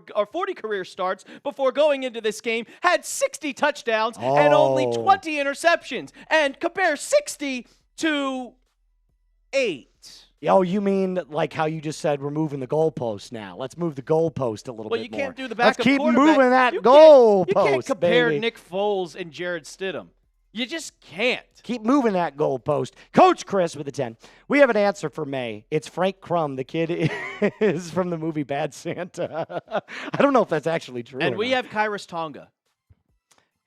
going into this game, had 60 touchdowns and only 20 interceptions. And compare 60 to 8. Oh, you mean like how you just said we're moving the goalpost now? Let's move the goalpost a little bit more. Well, you can't do the backup Let's keep quarterback. moving that You goalpost, can't compare baby. Nick Foles and Jarrett Stidham. You just can't. Keep moving that goalpost. Coach Chris with a 10. We have an answer for May. It's Frank Crumb. The kid is from the movie Bad Santa. I don't know if that's actually true. And or we not. have Kairos Tonga.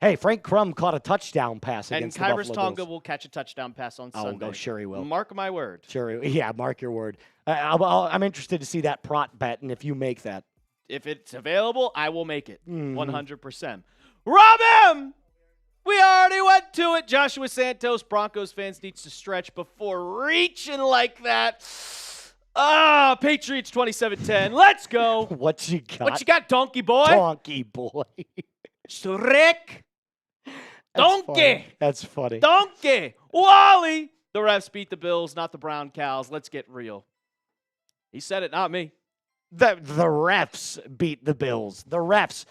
Hey, Frank Crumb caught a touchdown pass And against the Kairos Buffalo Tonga Bills. will catch a touchdown pass on Oh, Sunday. no, sure he will. Mark my word. Sure, yeah, mark your word. I'm interested to see that prop bet, and if you make that. If it's available, I will make it. 100%. Rob M! We already went to it. Joshua Santos, Broncos fans needs to stretch before reaching like that. Patriots 27-10. Let's go. What you got? What you got, donkey boy? Donkey boy. Shrek. Donkey. That's funny. Donkey. Wally. The refs beat the Bills, not the Brown Cows. Let's get real. He said it, not me. The refs beat the Bills. The refs.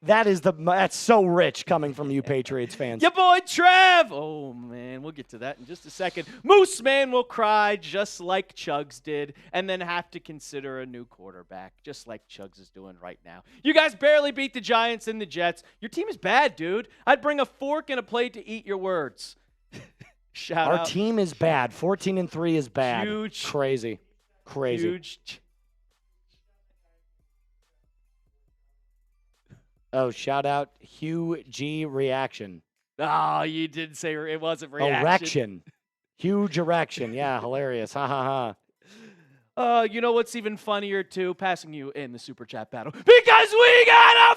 That's so rich coming from you Patriots fans. Your boy Trev. Oh, man, we'll get to that in just a second. Moose Man will cry just like Chugs did and then have to consider a new quarterback, just like Chugs is doing right now. You guys barely beat the Giants and the Jets. Your team is bad, dude. I'd bring a fork and a plate to eat your words. Shout out. Our team is bad. 14-3 is bad. Huge. Crazy. Huge. Oh, shout out Hugh G reaction. Oh, you did say it wasn't reaction. Erection. Huge erection. Yeah, hilarious. Ha ha ha. You know what's even funnier, too? Passing you in the Super Chat battle. Because we got a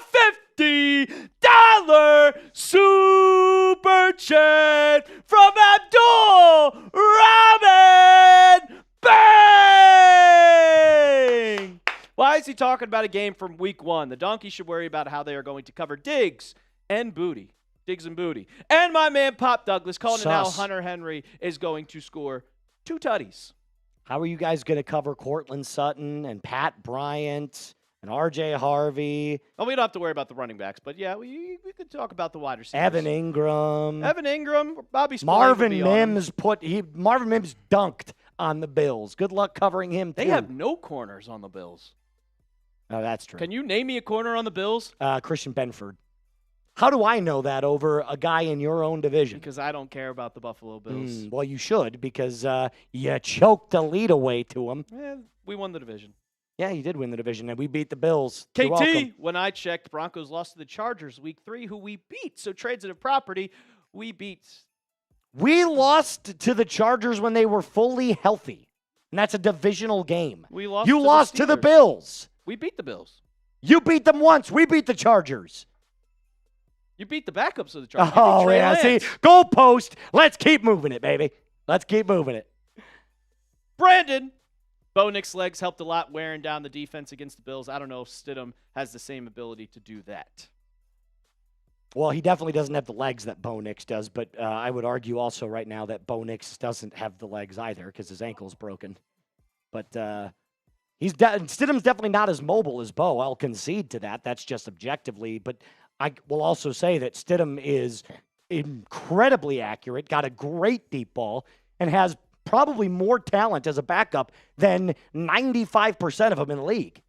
$50 Super Chat from Abdul Rahman Bang! Why is he talking about a game from week 1? The Donkey should worry about how they are going to cover Diggs and Boutte. Diggs and Boutte. And my man Pop Douglas calling it now Hunter Henry is going to score 2 tutties. How are you guys going to cover Cortland Sutton and Pat Bryant and R.J. Harvey? Oh, we don't have to worry about the running backs, but yeah, we could talk about the wide receivers. Evan Ingram. Bobby Spillane Marvin would be on Mims Marvin Mims dunked on the Bills. Good luck covering him, too. They have no corners on the Bills. Oh, that's true. Can you name me a corner on the Bills? Christian Benford. How do I know that over a guy in your own division? Because I don't care about the Buffalo Bills. Well, you should because you choked a lead away to them. We won the division. Yeah, you did win the division, and we beat the Bills. You're KT, welcome. when I checked, Broncos lost to the Chargers week 3, who we beat. So transitive property, we beat. We lost to the Chargers when they were fully healthy, and that's a divisional game. We lost. You lost to the Bills. We beat the Bills. You beat them once. We beat the Chargers. You beat the backups of the Chargers. Oh, yeah. See, goalpost. Let's keep moving it, baby. Let's keep moving it. Brandon, Bo Nix's legs helped a lot wearing down the defense against the Bills. I don't know if Stidham has the same ability to do that. Well, he definitely doesn't have the legs that Bo Nix does, but I would argue also right now that Bo Nix doesn't have the legs either because his ankle's broken. But Stidham's definitely not as mobile as Bo. I'll concede to that. That's just objectively. But I will also say that Stidham is incredibly accurate, got a great deep ball, and has probably more talent as a backup than 95% of them in the league.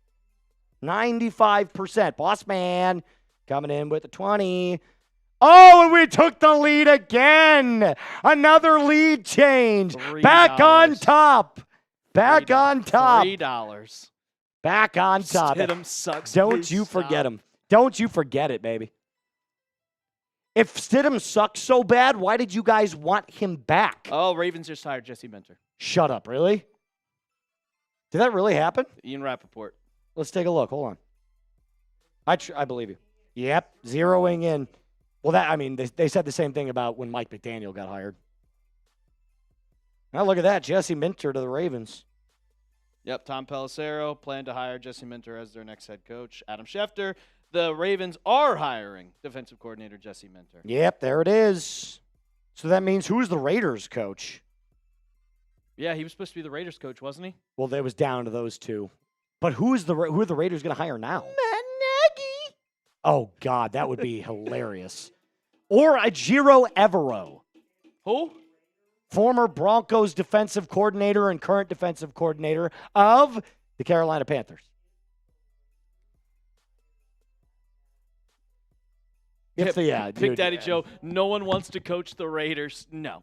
95%. Boss man coming in with the 20. Oh, and we took the lead again. Another lead change. Back on top. Back on top. $3. Back on top. Stidham sucks. Don't you forget him. Don't you forget it, baby. If Stidham sucks so bad, why did you guys want him back? Oh, Ravens just hired Jesse Minter. Shut up. Really? Did that really happen? Ian Rappaport. Let's take a look. Hold on. I believe you. Yep. Zeroing in. Well, they said the same thing about when Mike McDaniel got hired. Now look at that. Jesse Minter to the Ravens. Yep. Tom Pelissero planned to hire Jesse Minter as their next head coach. Adam Schefter. The Ravens are hiring defensive coordinator Jesse Minter. Yep, there it is. So that means who's the Raiders coach? Yeah, he was supposed to be the Raiders coach, wasn't he? Well, it was down to those two. But who are the Raiders going to hire now? Matt Nagy. Oh, God, that would be hilarious. Or a Giro Evero. Who? Former Broncos defensive coordinator and current defensive coordinator of the Carolina Panthers. Big Daddy Joe, no one wants to coach the Raiders. No.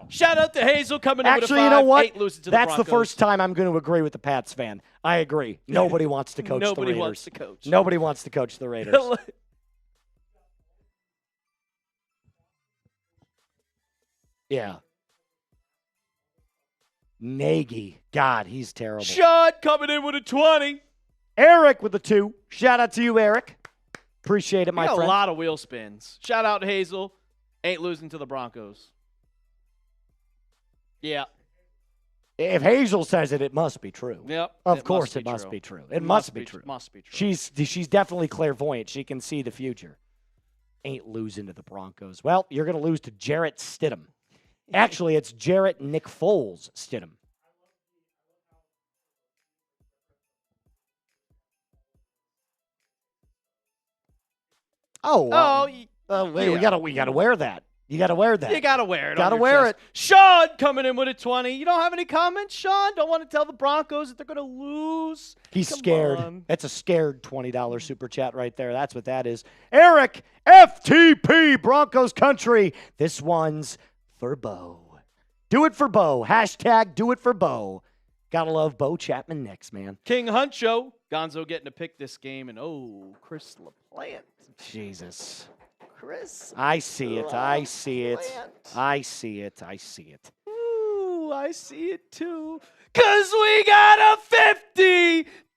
Shout out to Hazel coming in with a 5. Actually, you know what? That's the first time I'm going to agree with the Pats fan. I agree. Nobody wants to coach the Raiders. Nobody wants to coach. Nobody wants to coach the Raiders. Yeah. Nagy. God, he's terrible. Sean coming in with a 20. Eric with a 2. Shout out to you, Eric. Appreciate it, my friend. A lot of wheel spins. Shout out to Hazel. Ain't losing to the Broncos. Yeah. If Hazel says it, it must be true. Yep. Of course it must be true. It must be true. Must be true. She's definitely clairvoyant. She can see the future. Ain't losing to the Broncos. Well, you're going to lose to Jarrett Stidham. Actually, it's Jarrett Nick Foles Stidham. Wait, we gotta wear that. You gotta wear that. You gotta wear it. Gotta wear it. Sean coming in with a 20. You don't have any comments, Sean? Don't want to tell the Broncos that they're gonna lose. He's Come scared. on. That's a scared $20 super chat right there. That's what that is. Eric FTP Broncos country. This one's for Bo. Do it for Bo. Hashtag do it for Bo. Gotta love Bo Chapman next, man. King Huncho. Gonzo getting to pick this game, and Chris LaPlante. Jesus. Chris. I see it. I see it. I see it. Ooh, I see it too. Cause we got a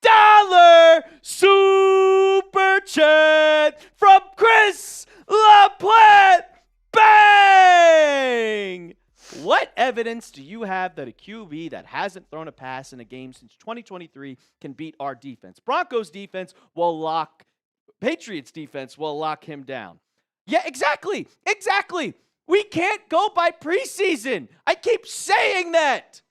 $50 super chat from Chris LaPlante. Bang! What evidence do you have that a QB that hasn't thrown a pass in a game since 2023 can beat our defense? Broncos defense will lock, Patriots defense will lock him down. Yeah, exactly. We can't go by preseason. I keep saying that.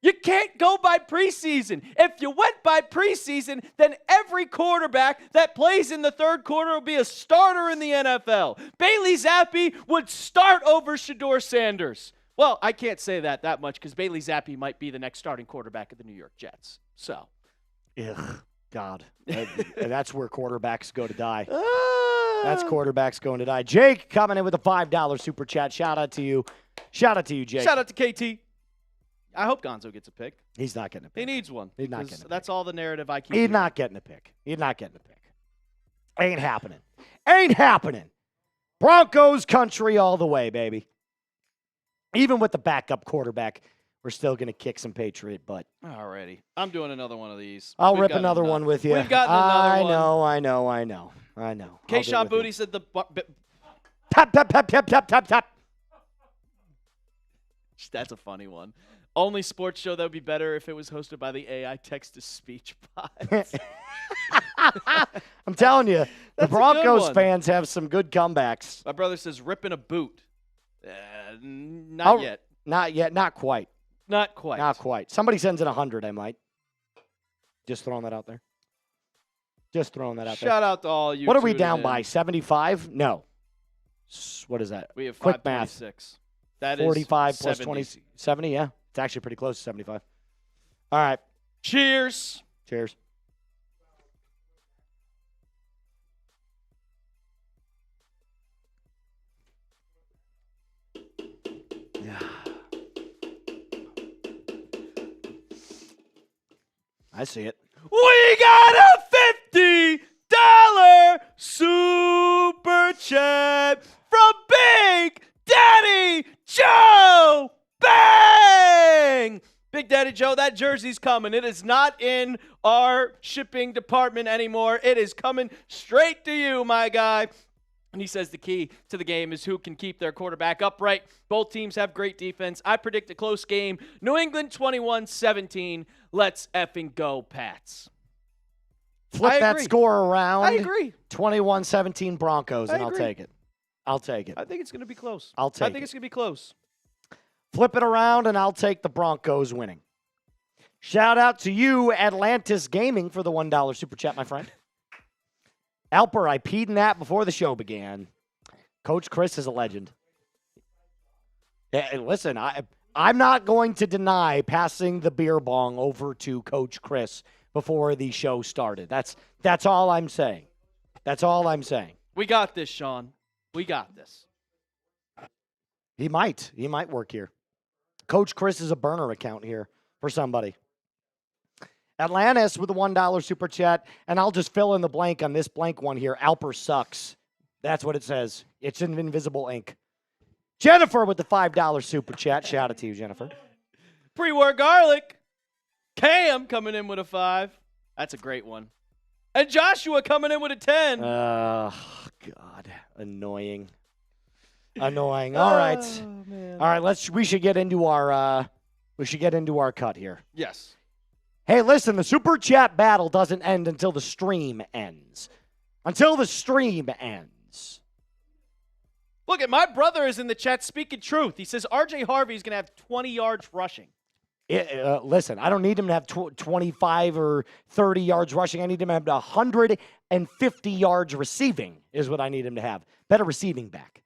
You can't go by preseason. If you went by preseason, then every quarterback that plays in the third quarter will be a starter in the NFL. Bailey Zappi would start over Shedeur Sanders. Well, I can't say that much because Bailey Zappi might be the next starting quarterback of the New York Jets. So. Ugh, God. That's where quarterbacks go to die. That's quarterbacks going to die. Jake coming in with a $5 super chat. Shout out to you. Shout out to you, Jake. Shout out to KT. I hope Gonzo gets a pick. He's not getting a pick. He needs one. He's not getting a pick. That's all the narrative I keep. He's not getting a pick. He's not getting a pick. Ain't happening. Ain't happening. Broncos country all the way, baby. Even with the backup quarterback, we're still going to kick some Patriot butt. Alrighty. I'm doing another one of these. I'll rip another one with you. We've got another one. I know. Kayshon Boutte said the... Tap. That's a funny one. Only sports show that would be better if it was hosted by the AI text-to-speech bot. I'm telling you, the That's a good Broncos one. fans have some good comebacks. My brother says ripping a boot. Not yet. Not yet. Not quite. Not quite. Not quite. Somebody sends in 100, I might. Just throwing that out there. Just throwing that out there. Shout out to all you. What are we down by? 75? No. What is that? We have quick math. 526. That 45 is plus 70. 20. 70, yeah. It's actually pretty close to 75. All right. Cheers. Cheers. I see it. We got a $50 super chat from Big Daddy Joe. Bang! Big Daddy Joe, that jersey's coming. It is not in our shipping department anymore. It is coming straight to you, my guy. And he says the key to the game is who can keep their quarterback upright. Both teams have great defense. I predict a close game. New England 21-17. Let's effing go, Pats. Flip that score around. I agree. 21-17 Broncos, and I'll agree. take it. I'll take it. I think it's going to be close. I'll take I think it. it's going to be close. Flip it around, and I'll take the Broncos winning. Shout out to you, Atlantis Gaming, for the $1 super chat, my friend. Alper, I peed in that before the show began. Coach Chris is a legend. Hey, listen, I'm not going to deny passing the beer bong over to Coach Chris before the show started. That's all I'm saying. That's all I'm saying. We got this, Sean. We got this. He might work here. Coach Chris is a burner account here for somebody. Atlantis with the $1 super chat, and I'll just fill in the blank on this blank one here. Alper sucks. That's what it says. It's in invisible ink. Jennifer with the $5 super chat. Shout out to you, Jennifer. Pre-war garlic. Cam coming in with a 5. That's a great one. And Joshua coming in with a 10. God. Annoying. Annoying. All right. Man. All right, we should get into our cut here. Yes. Hey, listen, the super chat battle doesn't end until the stream ends. Until the stream ends. Look at my brother is in the chat speaking truth. He says RJ Harvey is going to have 20 yards rushing. Listen, I don't need him to have 25 or 30 yards rushing. I need him to have 150 yards receiving is what I need him to have. Better receiving back.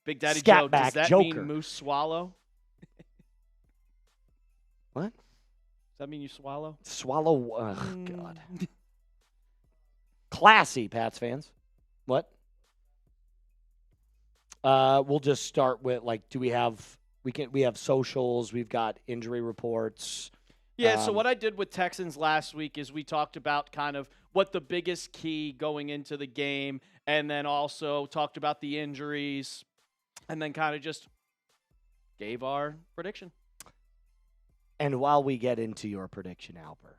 Big Daddy Scat Joe, back, does that Joker. mean moose swallow? What? Does that mean you swallow? Swallow. Oh, God. Classy, Pats fans. What? We'll just start with, we have socials, we've got injury reports. Yeah, so what I did with Texans last week is we talked about kind of what the biggest key going into the game, and then also talked about the injuries, and then kind of just gave our prediction. And while we get into your prediction, Alper,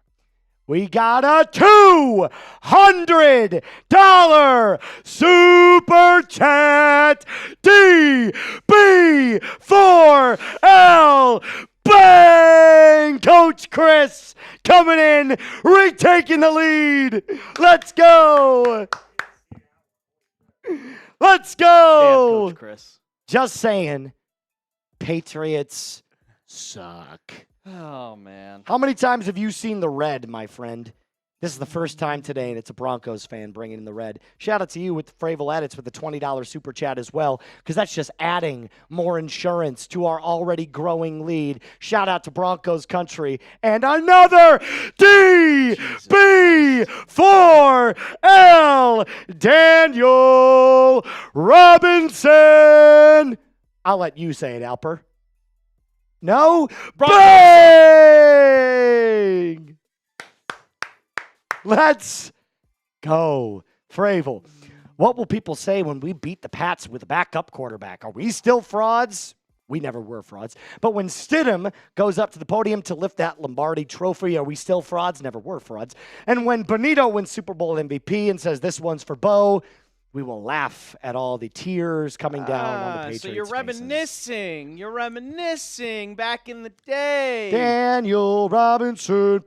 we got a $200 super chat DB4L. Bang! Coach Chris coming in, retaking the lead. Let's go. Let's go. Damn, Coach Chris. Just saying, Patriots suck. Oh, man. How many times have you seen the red, my friend? This is the first time today, and it's a Broncos fan bringing in the red. Shout out to you with Fravel Edits with the $20 super chat as well, because that's just adding more insurance to our already growing lead. Shout out to Broncos country. And another DB4L Daniel Robinson. I'll let you say it, Alper. No? Broncos. Bang! Let's go. Fravel, what will people say when we beat the Pats with a backup quarterback? Are we still frauds? We never were frauds. But when Stidham goes up to the podium to lift that Lombardi trophy, are we still frauds? Never were frauds. And when Benito wins Super Bowl MVP and says this one's for Bo, We will laugh at all the tears coming down on the Patriots' So you're faces. reminiscing. You're reminiscing back in the day. Daniel Robinson.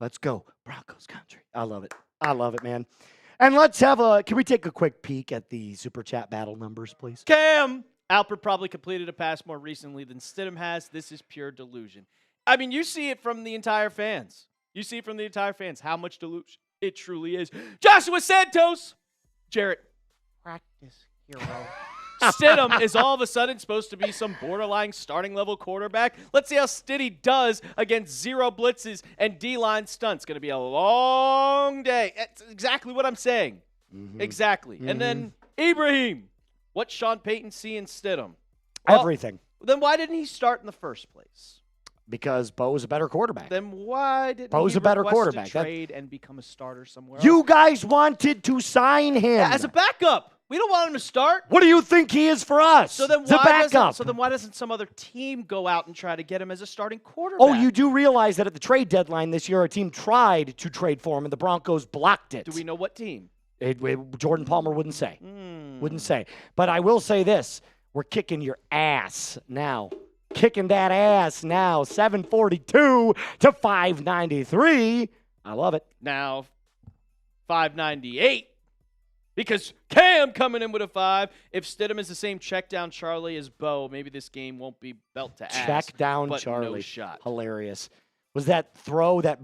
Let's go, Broncos country. I love it. I love it, man. And can we take a quick peek at the Super Chat battle numbers, please? Cam! Alpert probably completed a pass more recently than Stidham has. This is pure delusion. I mean, you see it from the entire fans. You see it from the entire fans how much delusion it truly is. Joshua Santos! Jarrett. Practice hero. Stidham is all of a sudden supposed to be some borderline starting level quarterback. Let's see how Stiddy does against 0 blitzes and D-line stunts. Going to be a long day. That's exactly what I'm saying. Mm-hmm. Exactly. Mm-hmm. And then Ibrahim. What's Sean Payton see in Stidham? Well, everything. Then why didn't he start in the first place? Because Bo's a better quarterback. Then why didn't Bo's he a better request quarterback. a trade and become a starter somewhere else? You guys wanted to sign him. Yeah, as a backup. We don't want him to start. What do you think he is for us? So then why doesn't some other team go out and try to get him as a starting quarterback? Oh, you do realize that at the trade deadline this year, a team tried to trade for him, and the Broncos blocked it. Do we know what team? Jordan Palmer wouldn't say. Wouldn't say. But I will say this. We're kicking your ass now. Kicking that ass now. 742 to 593. I love it. Now, 598. Because Cam coming in with a 5. If Stidham is the same check down Charlie as Bo, maybe this game won't be belt to ass. Check down but Charlie. No shot. Hilarious. Was that throw, that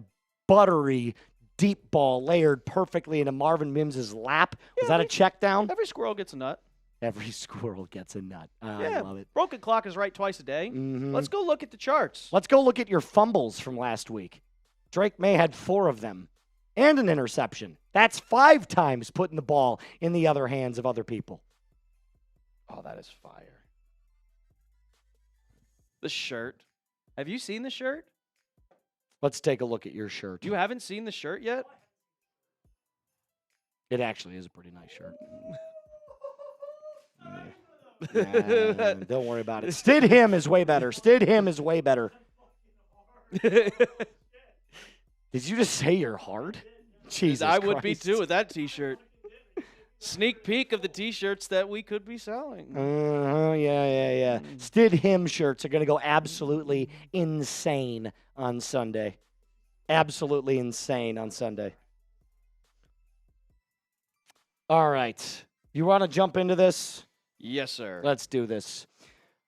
buttery deep ball layered perfectly into Marvin Mims' lap? Was that a check down? Every squirrel gets a nut. Every squirrel gets a nut. I love it. Broken clock is right twice a day. Mm-hmm. Let's go look at the charts. Let's go look at your fumbles from last week. Drake May had 4 of them and an interception. That's 5 times putting the ball in the other hands of other people. Oh, that is fire. The shirt. Have you seen the shirt? Let's take a look at your shirt. You haven't seen the shirt yet? It actually is a pretty nice shirt. Don't worry about it. Stidham is way better. Stidham is way better. Did you just say you're hard? Jesus I would Christ. be too with that T-shirt. Sneak peek of the T-shirts that we could be selling. Yeah. Stidham shirts are going to go absolutely insane on Sunday. Absolutely insane on Sunday. All right. You want to jump into this? Yes, sir. Let's do this.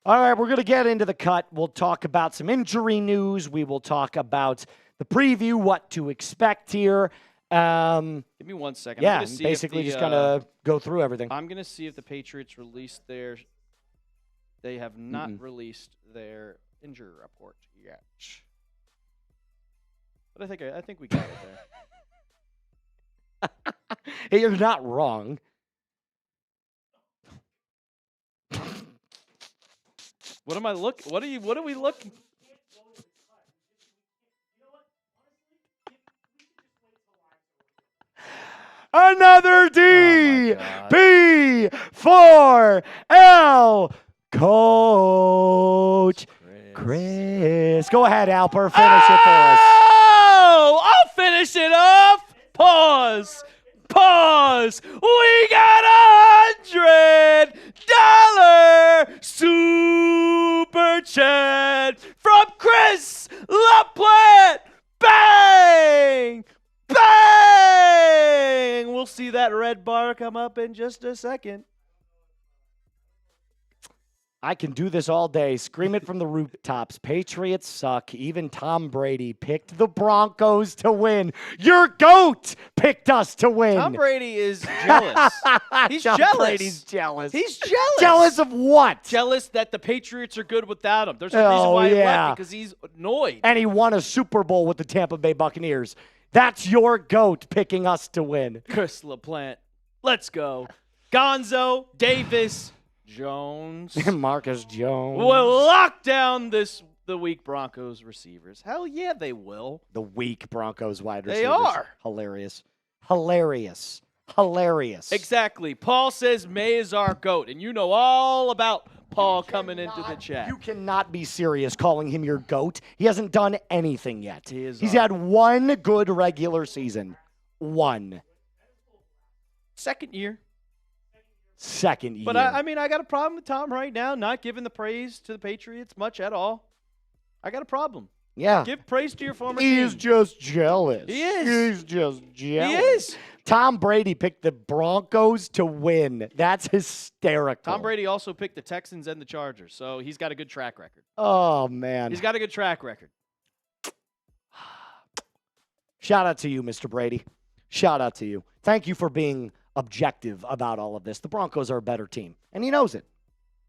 All right, we're going to get into the cut. We'll talk about some injury news. We will talk about the preview, what to expect here. Give me 1 second. Yeah, basically just kind of go through everything. I'm going to see if the Patriots released their – they have not released their injury report yet. But I think we got it there. Hey, you're not wrong. What am I looking? What are we looking? Another D, B, 4, L, Coach Chris. Go ahead, Alper. Finish it for us. Oh, I'll finish it off. Pause. We got $100 super chat from Chris LaPlante. Bang! Bang! We'll see that red bar come up in just a second. I can do this all day. Scream it from the rooftops. Patriots suck. Even Tom Brady picked the Broncos to win. Your GOAT picked us to win. Tom Brady is jealous. He's Tom jealous. Brady's jealous. He's jealous. Jealous of what? Jealous that the Patriots are good without him. There's a reason why he left, because he's annoyed. And he won a Super Bowl with the Tampa Bay Buccaneers. That's your GOAT picking us to win. Chris LaPlante. Let's go. Gonzo, Davis, Jones. Marcus Jones. Will lock down the weak Broncos receivers. Hell yeah, they will. The weak Broncos wide receivers. They are. Hilarious. Exactly. Paul says May is our GOAT, and you know all about Paul coming into the chat. You cannot be serious calling him your GOAT. He hasn't done anything yet. He's our had one good regular season. One. second year. second year. But I mean, I got a problem with Tom right now not giving the praise to the Patriots much at all. I got a problem. Yeah. Give praise to your former He's team. just jealous. He is. He's just jealous. He is. Tom Brady picked the Broncos to win. That's hysterical. Tom Brady also picked the Texans and the Chargers, so he's got a good track record. Oh, man. He's got a good track record. Shout out to you, Mr. Brady. Shout out to you. Thank you for being objective about all of this. The Broncos are a better team, and he knows it.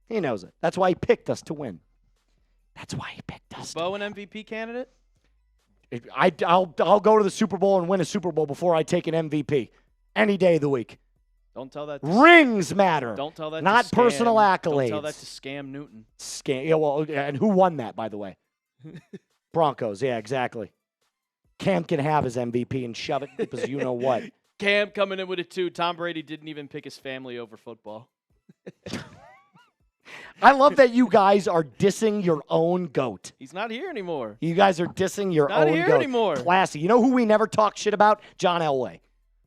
He knows it. That's why he picked us to win. That's why he picked us. Is Bo an MVP candidate? I'll go to the Super Bowl and win a Super Bowl before I take an MVP any day of the week. Don't tell that. Rings matter. Don't tell that. Not to scam. personal accolades. Don't tell that to Scam Newton. Yeah, well, and who won that, by the way? Broncos. Yeah, exactly. Cam can have his MVP and shove it because you know what. Cam coming in with it too. Tom Brady didn't even pick his family over football. I love that you guys are dissing your own GOAT. He's not here anymore. You guys are dissing your Not own here GOAT. anymore. Classy. You know who we never talk shit about? John Elway.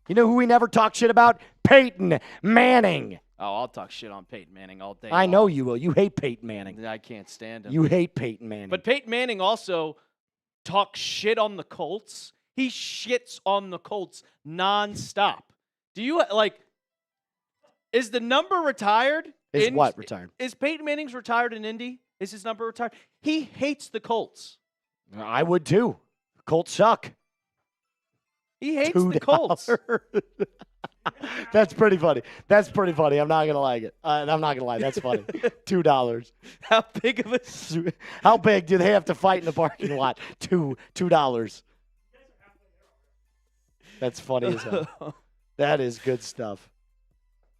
You know who we never talk shit about? Peyton Manning. Oh, I'll talk shit on Peyton Manning all day. I long. know you will. You hate Peyton Manning. I can't stand him. You hate Peyton Manning. But Peyton Manning also talks shit on the Colts. He shits on the Colts nonstop. Do you is the number retired? Is what retired? Is Peyton Manning's retired in Indy? Is his number retired? He hates the Colts. I would too. Colts suck. He hates the Colts. That's pretty funny. That's pretty funny. I'm not going to like it. I'm not going to lie. That's funny. $2. How big of a... How big do they have to fight in the parking lot? $2. That's funny as hell. That is good stuff.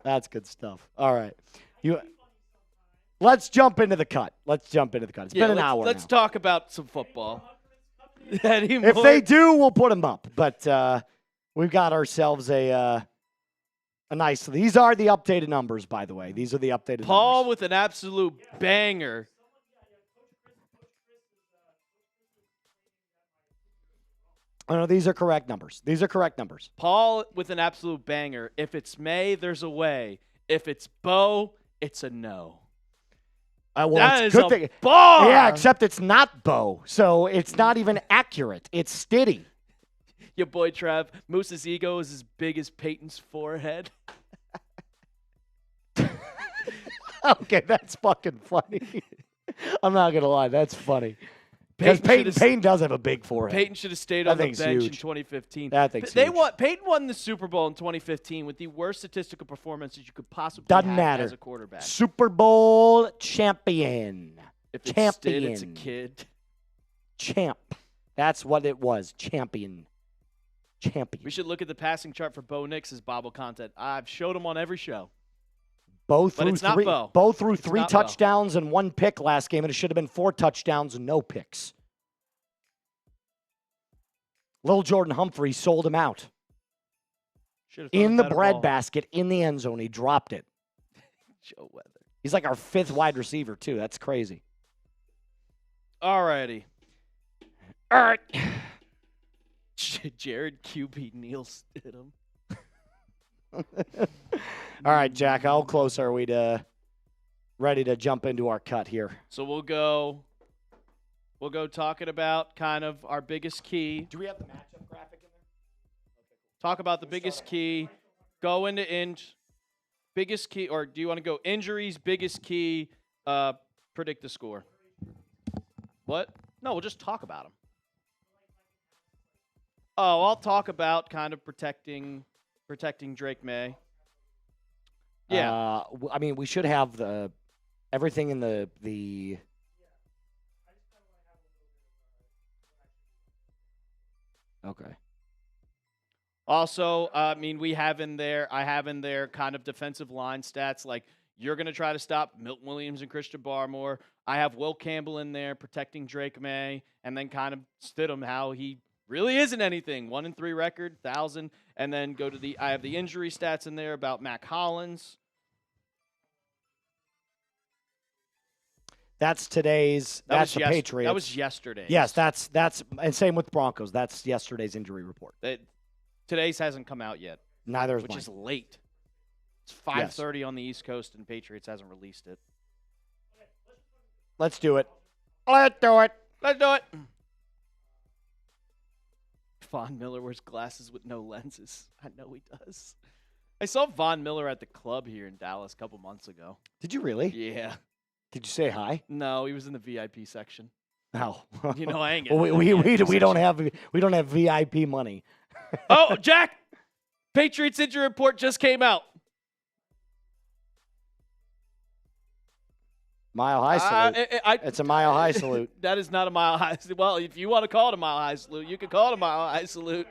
That's good stuff. All right. Let's jump into the cut. It's been an hour Let's now. talk about some football. If they do, we'll put them up. But we've got ourselves a nice. These are the updated numbers, by the way. These are the updated Paul numbers. with an absolute banger. Oh, no, these are correct numbers. Paul with an absolute banger. If it's May, there's a way. If it's Bo, it's a no. Well, that it's is good a thing. bar. Yeah, except it's not Bo, so it's not even accurate. It's Stiddy. Your boy Trev, Moose's ego is as big as Peyton's forehead. Okay, that's fucking funny. I'm not gonna lie, that's funny. Because Peyton does have a big forehead. Peyton should have stayed on the bench in 2015. That thing's huge. Peyton won the Super Bowl in 2015 with the worst statistical performances you could possibly Doesn't have matter. as a quarterback. Super Bowl champion. If it's champion. Stid, it's a kid. Champ. That's what it was. Champion. We should look at the passing chart for Bo Nix's Bobble content. I've showed him on every show. Bo But it's not Bo. Bo threw It's three not Bo. touchdowns and 1 pick last game, and it should have been 4 touchdowns and no picks. Little Jordan Humphrey sold him out. Should've thrown In a the better bread ball. basket, in the end zone, he dropped it. Joe Weather. He's like our 5th wide receiver, too. That's crazy. Alrighty. All right. Jared QB Neal Stidham. All right, Jack, how close are we to ready to jump into our cut here? So we'll go talking about kind of our biggest key. Do we have the matchup graphic in there? Talk about the biggest key. Go into biggest key, or do you want to go injuries, biggest key, predict the score? What? No, we'll just talk about them. Oh, I'll talk about kind of protecting Drake May. Yeah. I mean, we should have everything in the. Okay. Also, I mean, I have in there kind of defensive line stats, like you're going to try to stop Milton Williams and Christian Barmore. I have Will Campbell in there protecting Drake May, and then kind of Stidham, how he really isn't anything. 1-3 record, 1,000. And then I have the injury stats in there about Mac Hollins. That's today's. That's the Patriots. That was yesterday. Yes, that's and same with Broncos. That's yesterday's injury report. Today's hasn't come out yet. Neither is which mine. is late. It's 5:30 on the East Coast, and Patriots hasn't released it. Let's do it. Let's do it. Let's do it. Von Miller wears glasses with no lenses. I know he does. I saw Von Miller at the club here in Dallas a couple months ago. Did you really? Yeah. Did you say hi? No, he was in the VIP section. No. You know, I ain't Well, getting we don't have VIP money. Oh, Jack! Patriots injury report just came out. Mile high salute. It's a mile high salute. That is not a mile high. Well, if you want to call it a mile high salute, you can call it a mile high salute.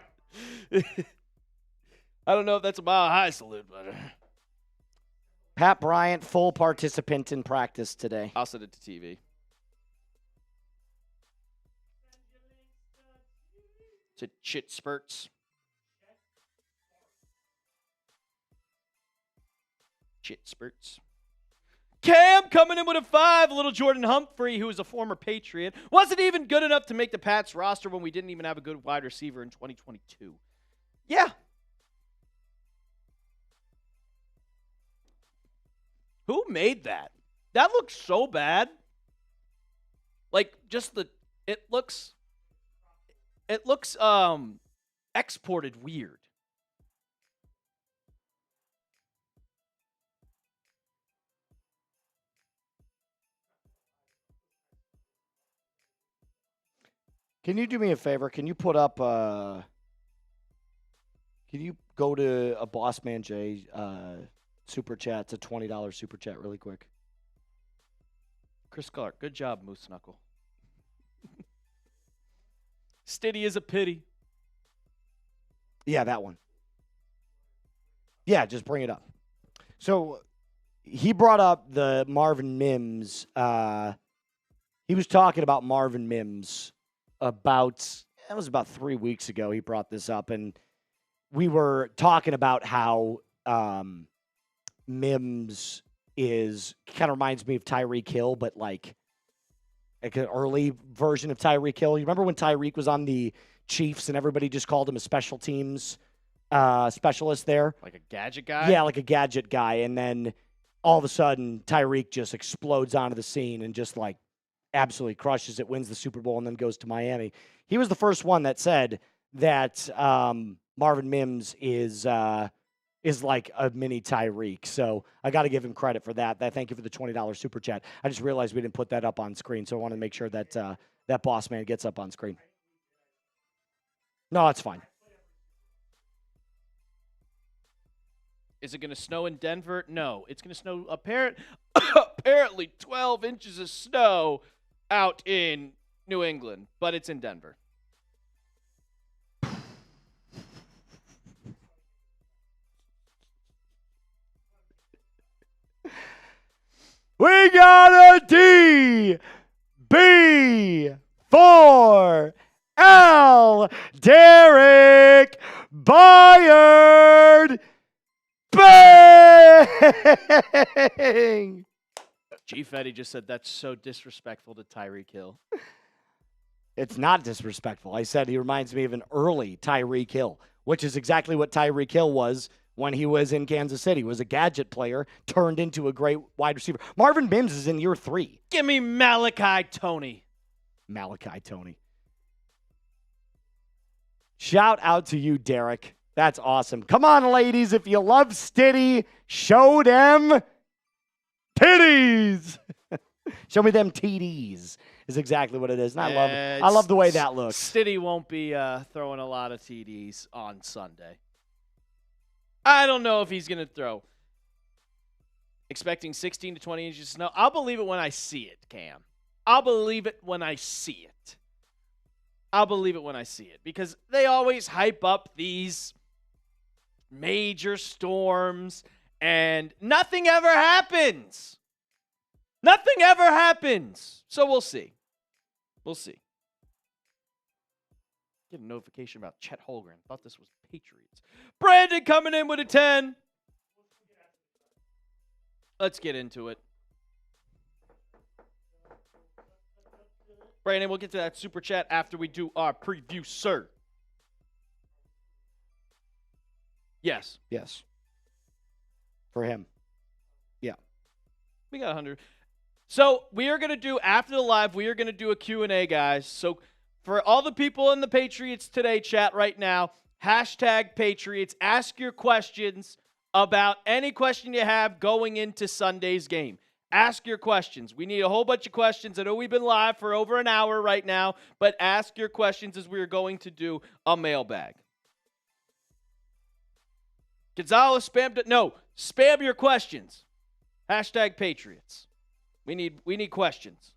I don't know if that's a mile high salute, but Pat Bryant, full participant in practice today. I'll send it to TV. To Chit Spurts. Chit Spurts. Cam coming in with a 5. Little Jordan Humphrey, who is a former Patriot, wasn't even good enough to make the Pats roster when we didn't even have a good wide receiver in 2022. Yeah. Who made that? That looks so bad. Like, just it looks exported weird. Can you do me a favor? Can you put up can you go to a Boss Man J super chat? It's a $20 super chat really quick. Chris Clark, good job, Moose Knuckle. Stiddy is a pity. Yeah, that one. Yeah, just bring it up. So he brought up the Marvin Mims. He was talking about Marvin Mims that was about 3 weeks ago. He brought this up, and we were talking about how Mims kind of reminds me of Tyreek Hill, but like an early version of Tyreek Hill. You remember when Tyreek was on the Chiefs and everybody just called him a special teams specialist there? Like a gadget guy? Yeah, like a gadget guy. And then all of a sudden, Tyreek just explodes onto the scene and just like absolutely crushes it, wins the Super Bowl, and then goes to Miami. He was the first one that said that Marvin Mims is like a mini Tyreek. So I got to give him credit for that. Thank you for the $20 super chat. I just realized we didn't put that up on screen, so I wanted to make sure that that boss man gets up on screen. No, it's fine. Is it going to snow in Denver? No. It's going to snow apparently 12 inches of snow out in New England, but it's in Denver. We got a DB4L Derek Byard. Bang! Chief Eddie just said that's so disrespectful to Tyreek Hill. It's not disrespectful. I said he reminds me of an early Tyreek Hill, which is exactly what Tyreek Hill was when he was in Kansas City. He was a gadget player turned into a great wide receiver. Marvin Mims is in year 3. Give me Malachi Tony. Malachi Tony. Shout out to you, Derek. That's awesome. Come on, ladies. If you love Stiddy, show them titties. Show me them TDs is exactly what it is. And I love the way that looks. Stiddy won't be throwing a lot of TDs on Sunday. I don't know if he's going to throw. Expecting 16 to 20 inches of snow. I'll believe it when I see it, Cam. I'll believe it when I see it. I'll believe it when I see it. Because they always hype up these major storms, and nothing ever happens. Nothing ever happens. So we'll see. We'll see. Get a notification about Chet Holmgren. Thought this was Patriots. Brandon coming in with a 10. Let's get into it. Brandon, we'll get to that super chat after we do our preview, sir. Yes. Yes. for him. Yeah. We got 100. So we are going to do, after the live, we are going to do a Q&A, guys. So for all the people in the Patriots Today chat right now, #Patriots, ask your questions about any question you have going into Sunday's game. Ask your questions. We need a whole bunch of questions. I know we've been live for over an hour right now, but ask your questions as we are going to do a mailbag. Gonzalez spammed it. No, spam your questions. #Patriots. We need questions.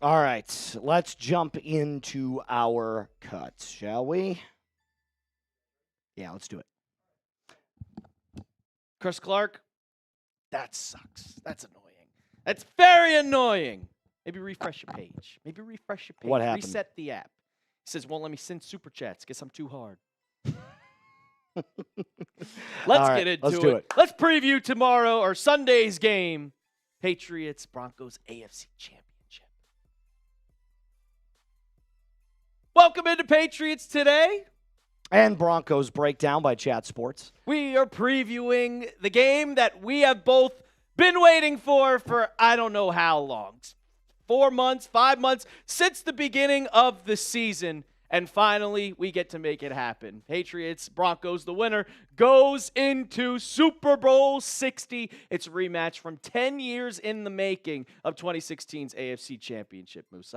All right, let's jump into our cuts, shall we? Yeah, let's do it. Chris Clark, that sucks. That's annoying. That's very annoying. Maybe refresh your page. What happened? Reset the app. He says, won't let me send super chats. Guess I'm too hard. Let's get into it. Let's preview tomorrow or Sunday's game. Patriots, Broncos, AFC Championship. Welcome into Patriots Today. And Broncos Breakdown by Chat Sports. We are previewing the game that we have both been waiting for I don't know how long. 4 months, 5 months, since the beginning of the season. And finally, we get to make it happen. Patriots, Broncos, the winner goes into Super Bowl 60. It's a rematch from 10 years in the making of 2016's AFC Championship, Moose.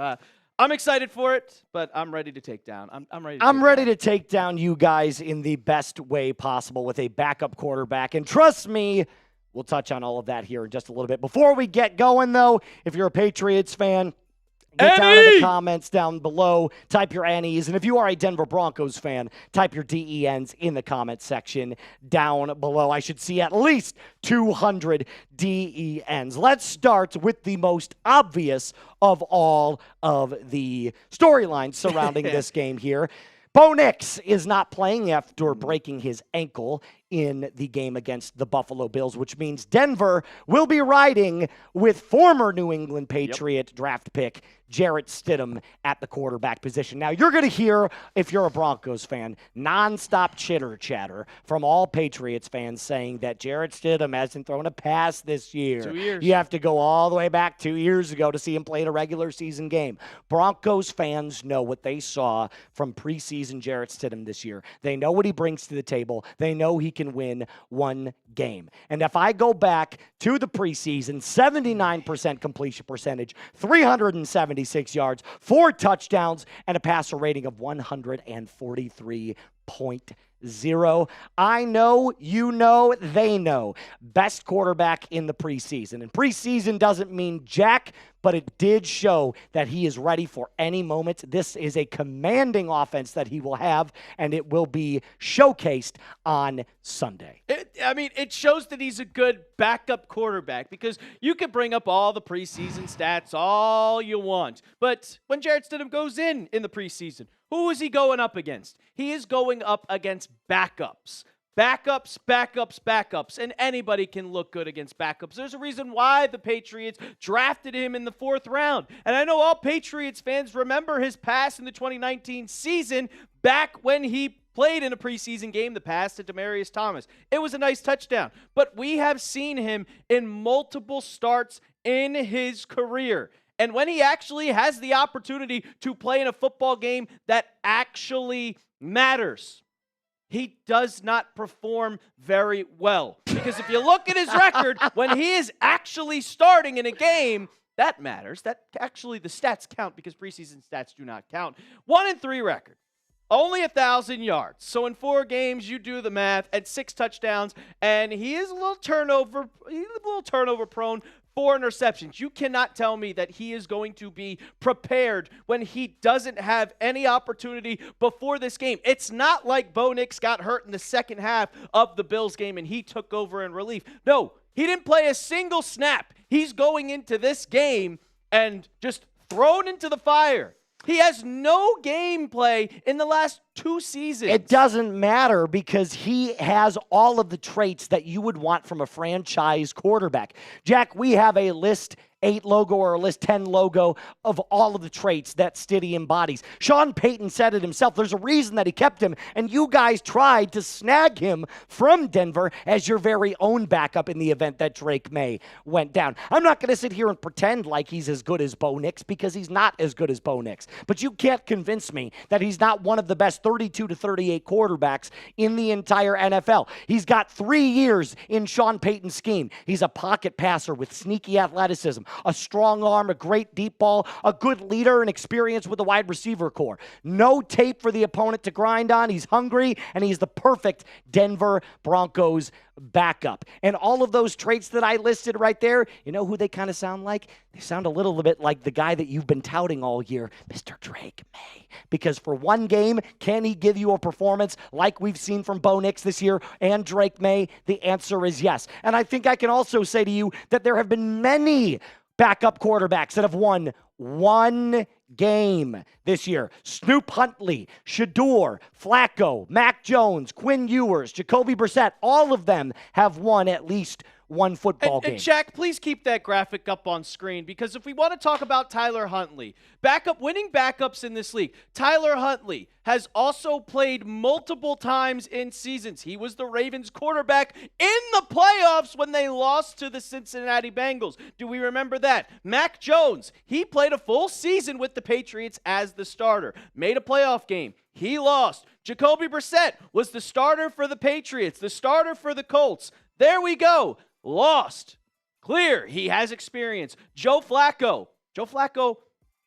I'm excited for it, but I'm ready to take down. I'm ready to take down you guys in the best way possible with a backup quarterback. And trust me, we'll touch on all of that here in just a little bit. Before we get going, though, if you're a Patriots fan, get down in the comments down below. Type your Annies. And if you are a Denver Broncos fan, type your DENs in the comment section down below. I should see at least 200 DENs. Let's start with the most obvious of all of the storylines surrounding this game here. Bo Nix is not playing after breaking his ankle in the game against the Buffalo Bills, which means Denver will be riding with former New England Patriot draft pick Jarrett Stidham at the quarterback position. Now, you're going to hear, if you're a Broncos fan, nonstop chitter-chatter from all Patriots fans saying that Jarrett Stidham hasn't thrown a pass this year. 2 years. You have to go all the way back 2 years ago to see him play in a regular season game. Broncos fans know what they saw from preseason Jarrett Stidham this year. They know what he brings to the table. They know he can win one game. And if I go back to the preseason, 79% completion percentage, 376 yards, 4 touchdowns, and a passer rating of 143.0. I know, you know, they know. Best quarterback in the preseason. And preseason doesn't mean jack, but it did show that he is ready for any moment. This is a commanding offense that he will have, and it will be showcased on Sunday. It shows that he's a good backup quarterback because you can bring up all the preseason stats all you want. But when Jarrett Stidham goes in the preseason, who is he going up against? He is going up against backups. Backups, and anybody can look good against backups. There's a reason why the Patriots drafted him in the 4th round. And I know all Patriots fans remember his pass in the 2019 season back when he played in a preseason game, the pass to Demaryius Thomas. It was a nice touchdown. But we have seen him in multiple starts in his career. And when he actually has the opportunity to play in a football game that actually matters, he does not perform very well. Because if you look at his record, when he is actually starting in a game, that matters. That actually, the stats count because preseason stats do not count. 1-3 record. Only 1,000 yards. So in 4 games, you do the math, at 6 touchdowns, and he is a little turnover prone. 4 interceptions. You cannot tell me that he is going to be prepared when he doesn't have any opportunity before this game. It's not like Bo Nix got hurt in the second half of the Bills game and he took over in relief. No, he didn't play a single snap. He's going into this game and just thrown into the fire. He has no gameplay in the last 2 seasons. It doesn't matter because he has all of the traits that you would want from a franchise quarterback. Jack, we have a list 8 logo or a list 10 logo of all of the traits that Stidham embodies. Sean Payton said it himself. There's a reason that he kept him, and you guys tried to snag him from Denver as your very own backup in the event that Drake May went down. I'm not going to sit here and pretend like he's as good as Bo Nix, because he's not as good as Bo Nix. But you can't convince me that he's not one of the best 32 to 38 quarterbacks in the entire NFL. He's got 3 years in Sean Payton's scheme. He's a pocket passer with sneaky athleticism, a strong arm, a great deep ball, a good leader, and experience with the wide receiver core. No tape for the opponent to grind on. He's hungry, and he's the perfect Denver Broncos backup. And all of those traits that I listed right there, you know who they kind of sound like? They sound a little bit like the guy that you've been touting all year, Mr. Drake May. Because for one game, can he give you a performance like we've seen from Bo Nix this year and Drake May? The answer is yes. And I think I can also say to you that there have been many backup quarterbacks that have won one game this year. Snoop Huntley, Shador, Flacco, Mac Jones, Quinn Ewers, Jacoby Brissett, all of them have won at least one football game. And Jack, please keep that graphic up on screen, because if we want to talk about Tyler Huntley, winning backups in this league, Tyler Huntley has also played multiple times in seasons. He was the Ravens quarterback in the playoffs when they lost to the Cincinnati Bengals. Do we remember that? Mac Jones, he played a full season with the Patriots as the starter, made a playoff game. He lost. Jacoby Brissett was the starter for the Patriots, the starter for the Colts. There we go. Lost. Clear. He has experience. Joe Flacco,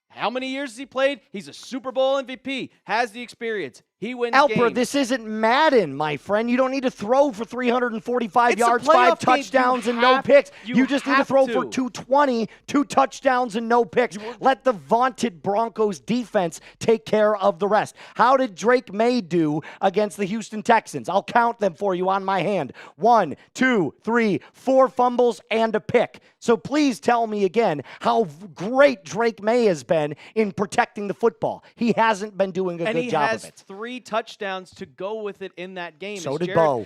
how many years has he played? He's a Super Bowl MVP. Has the experience. He wins Alper, games. this isn't Madden, my friend. You don't need to throw for 345 It's yards, a playoff 5 touchdowns, game. and no picks. You just need to have throw to. for 220, 2 touchdowns, and no picks. Let the vaunted Broncos defense take care of the rest. How did Drake May do against the Houston Texans? I'll count them for you on my hand. 1, 2, 3, 4 fumbles and a pick. So please tell me again how great Drake May has been in protecting the football. He hasn't been doing a good job of it. And he has 3 touchdowns to go with it in that game. So did Bo.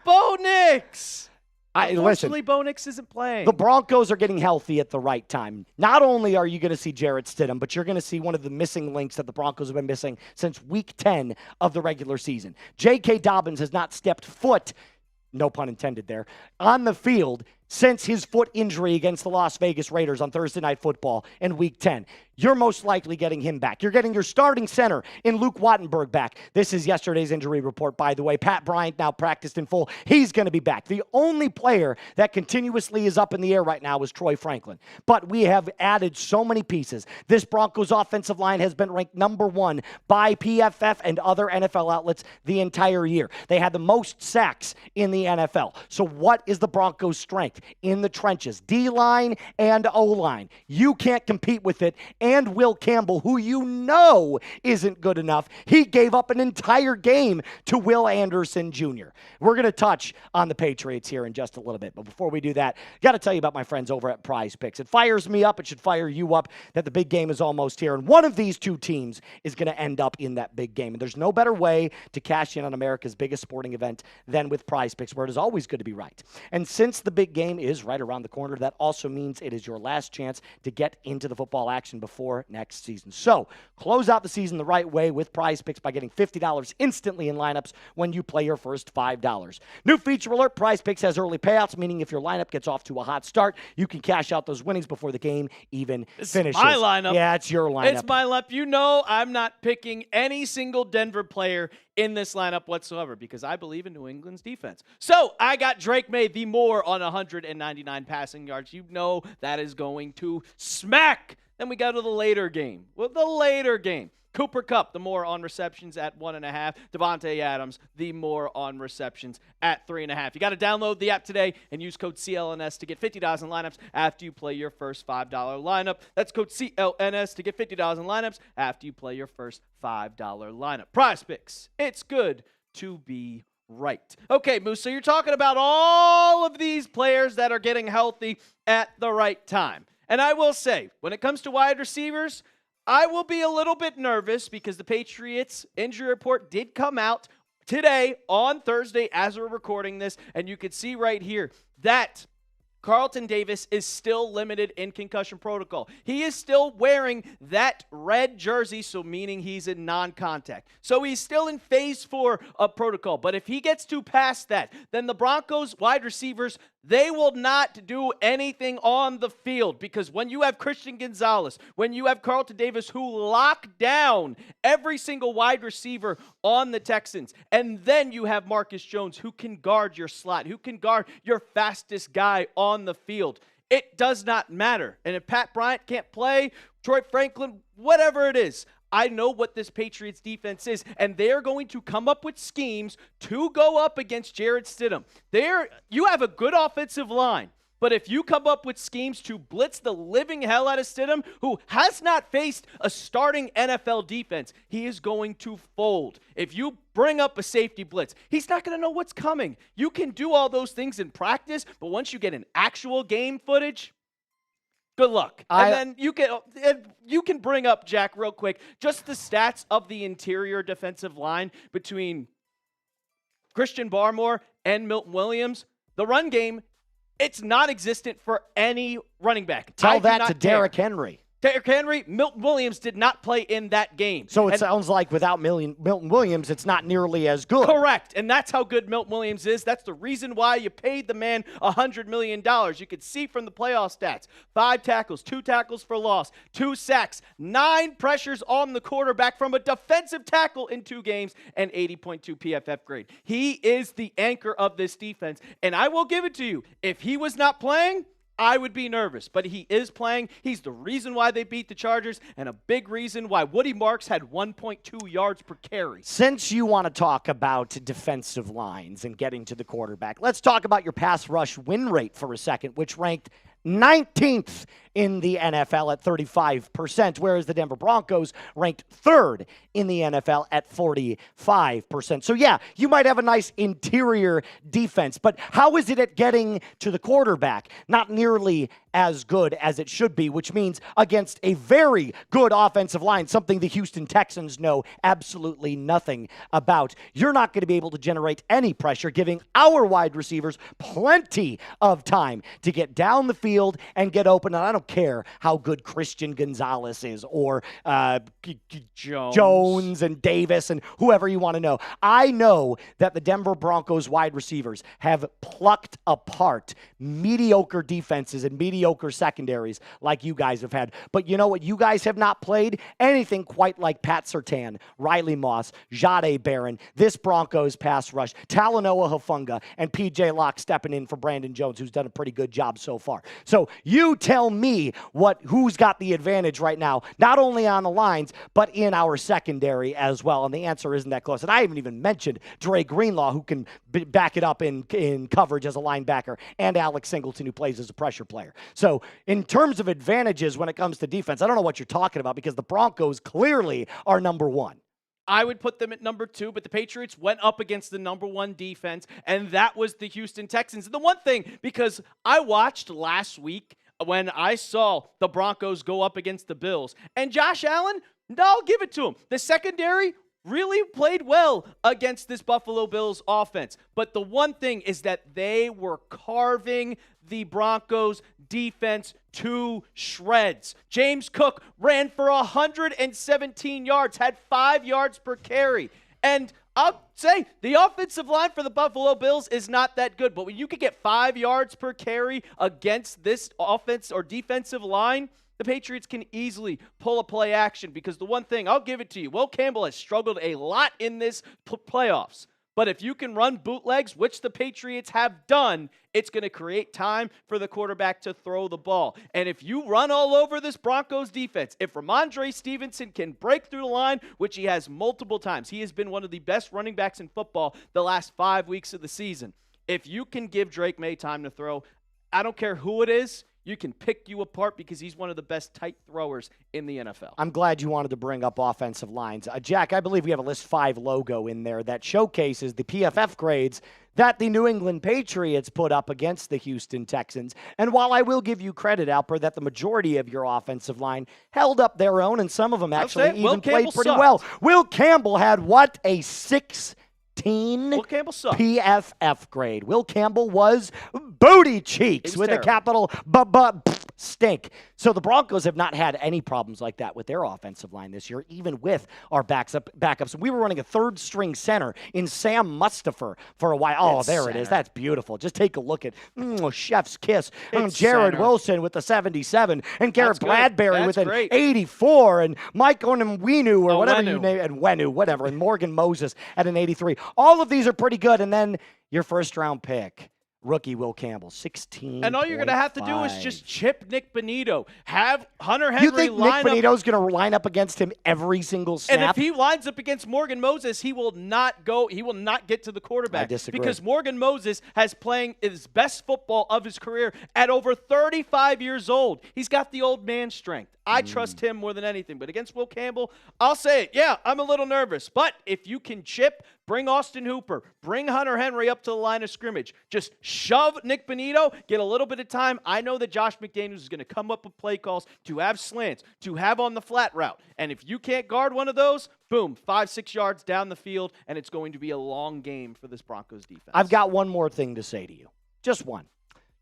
Bo Nix. Listen, Bo Nix isn't playing. the Broncos are getting healthy at the right time. Not only are you going to see Jarrett Stidham, but you're going to see one of the missing links that the Broncos have been missing since week 10 of the regular season. J.K. Dobbins has not stepped foot, no pun intended there, on the field since his foot injury against the Las Vegas Raiders on Thursday Night Football in Week 10. You're most likely getting him back. You're getting your starting center in Luke Wattenberg back. This is yesterday's injury report, by the way. Pat Bryant now practiced in full. He's going to be back. The only player that continuously is up in the air right now is Troy Franklin. But we have added so many pieces. This Broncos offensive line has been ranked number 1 by PFF and other NFL outlets the entire year. They had the most sacks in the NFL. So what is the Broncos' strength? In the trenches, D-line and O-line. You can't compete with it. And Will Campbell, who you know isn't good enough, he gave up an entire game to Will Anderson Jr. We're going to touch on the Patriots here in just a little bit. But before we do that, got to tell you about my friends over at Prize Picks. It fires me up. It should fire you up that the big game is almost here. And one of these two teams is going to end up in that big game. And there's no better way to cash in on America's biggest sporting event than with Prize Picks, where it is always good to be right. And since the big game is right around the corner, that also means it is your last chance to get into the football action before next season. So close out the season the right way with Prize Picks by getting $50 instantly in lineups when you play your first $5. New feature alert, Prize Picks has early payouts, meaning if your lineup gets off to a hot start, you can cash out those winnings before the game even finishes. My lineup. Yeah, it's your lineup. It's my lineup. You know I'm not picking any single Denver player in this lineup whatsoever because I believe in New England's defense. So I got Drake May, the more on 199 passing yards. You know that is going to smack. Then we go to the later game. Cooper Kupp, the more on receptions at 1.5. Devontae Adams, the more on receptions at 3.5. You got to download the app today and use code CLNS to get $50 in lineups after you play your first $5 lineup. That's code CLNS to get $50 in lineups after you play your first $5 lineup. Prize Picks. It's good to be right. Okay, Moose, so you're talking about all of these players that are getting healthy at the right time. And I will say, when it comes to wide receivers, I will be a little bit nervous because the Patriots injury report did come out today, on Thursday, as we're recording this, and you can see right here that Carlton Davis is still limited in concussion protocol. He is still wearing that red jersey, so meaning he's in non-contact. So he's still in phase 4 of protocol. But if he gets to past that, then the Broncos wide receivers, they will not do anything on the field, because when you have Christian Gonzalez, when you have Carlton Davis who lock down every single wide receiver on the Texans, and then you have Marcus Jones who can guard your slot, who can guard your fastest guy on the field, it does not matter. And if Pat Bryant can't play, Troy Franklin, whatever it is, I know what this Patriots defense is, and they're going to come up with schemes to go up against Jarrett Stidham. You have a good offensive line, but if you come up with schemes to blitz the living hell out of Stidham, who has not faced a starting NFL defense, he is going to fold. If you bring up a safety blitz, he's not going to know what's coming. You can do all those things in practice, but once you get an actual game footage, good luck. And then you can bring up, Jack, real quick, just the stats of the interior defensive line between Christian Barmore and Milton Williams. The run game, it's non-existent for any running back. Tell that to Derrick Henry. Derrick Henry, Milton Williams did not play in that game. So it sounds like without Milton Williams, it's not nearly as good. Correct. And that's how good Milton Williams is. That's the reason why you paid the man $100 million. You could see from the playoff stats, 5 tackles, 2 tackles for loss, 2 sacks, 9 pressures on the quarterback from a defensive tackle in 2 games, and 80.2 PFF grade. He is the anchor of this defense. And I will give it to you. If he was not playing, I would be nervous, but he is playing. He's the reason why they beat the Chargers, and a big reason why Woody Marks had 1.2 yards per carry. Since you want to talk about defensive lines and getting to the quarterback, let's talk about your pass rush win rate for a second, which ranked 19th in the NFL at 35%, whereas the Denver Broncos ranked 3rd in the NFL at 45%. So yeah, you might have a nice interior defense, but how is it at getting to the quarterback? Not nearly as good as it should be, which means against a very good offensive line, something the Houston Texans know absolutely nothing about. You're not going to be able to generate any pressure, giving our wide receivers plenty of time to get down the field and get open. And I don't care how good Christian Gonzalez is or Jones and Davis and whoever you want to know. I know that the Denver Broncos wide receivers have plucked apart mediocre defenses and mediocre secondaries like you guys have had. But you know what? You guys have not played anything quite like Pat Surtain, Riley Moss, Jahdae Barron, this Broncos pass rush, Talanoa Hufanga, and P.J. Locke stepping in for Brandon Jones, who's done a pretty good job so far. So you tell me who's got the advantage right now, not only on the lines, but in our secondary as well. And the answer isn't that close. And I haven't even mentioned Dre Greenlaw, who can back it up in coverage as a linebacker, and Alex Singleton, who plays as a pressure player. So in terms of advantages when it comes to defense, I don't know what you're talking about, because the Broncos clearly are number 1. I would put them at number 2, but the Patriots went up against the number 1 defense, and that was the Houston Texans. And the one thing, because I watched last week when I saw the Broncos go up against the Bills, and Josh Allen, I'll give it to him. The secondary really played well against this Buffalo Bills offense. But the one thing is that they were carving the Broncos defense to shreds. James Cook ran for 117 yards, had 5 yards per carry. And I'll say the offensive line for the Buffalo Bills is not that good. But when you could get 5 yards per carry against this offense or defensive line, the Patriots can easily pull a play action, because the one thing, I'll give it to you, Will Campbell has struggled a lot in this playoffs. But if you can run bootlegs, which the Patriots have done, it's going to create time for the quarterback to throw the ball. And if you run all over this Broncos defense, if Ramondre Stevenson can break through the line, which he has multiple times, he has been one of the best running backs in football the last 5 weeks of the season. If you can give Drake May time to throw, I don't care who it is, you can pick you apart, because he's one of the best tight throwers in the NFL. I'm glad you wanted to bring up offensive lines. Jack, I believe we have a List 5 logo in there that showcases the PFF grades that the New England Patriots put up against the Houston Texans. And while I will give you credit, Alper, that the majority of your offensive line held up their own, and some of them actually even played pretty well. Will Campbell had, what, a 6 16 Will Campbell sucked. PFF grade. Will Campbell was booty cheeks with terrible. a capital stink. So the Broncos have not had any problems like that with their offensive line this year, even with our backups. We were running a third-string center in Sam Mustipher for a while. Oh, there it is. That's beautiful. Just take a look at chef's kiss. Jared Wilson with the 77, and Garrett Bradbury with an 84, and Mike Onwenu or whatever you name it, and Wenu, whatever, and Morgan Moses at an 83. All of these are pretty good, and then your first-round pick. Rookie Will Campbell, 16. And all you're going to have to do is just chip Nick Bonito. Have Hunter Henry You think Nick Bonito's going to line up against him every single snap? And if he lines up against Morgan Moses, he will not get to the quarterback. I disagree. Because Morgan Moses has playing his best football of his career at over 35 years old. He's got the old man strength. I trust him more than anything. But against Will Campbell, I'll say it. Yeah, I'm a little nervous. But if you can chip, bring Austin Hooper, bring Hunter Henry up to the line of scrimmage. Just shove Nick Bonito, get a little bit of time. I know that Josh McDaniels is going to come up with play calls to have slants, to have on the flat route. And if you can't guard one of those, boom, 5-6 yards down the field, and it's going to be a long game for this Broncos defense. I've got one more thing to say to you. Just one.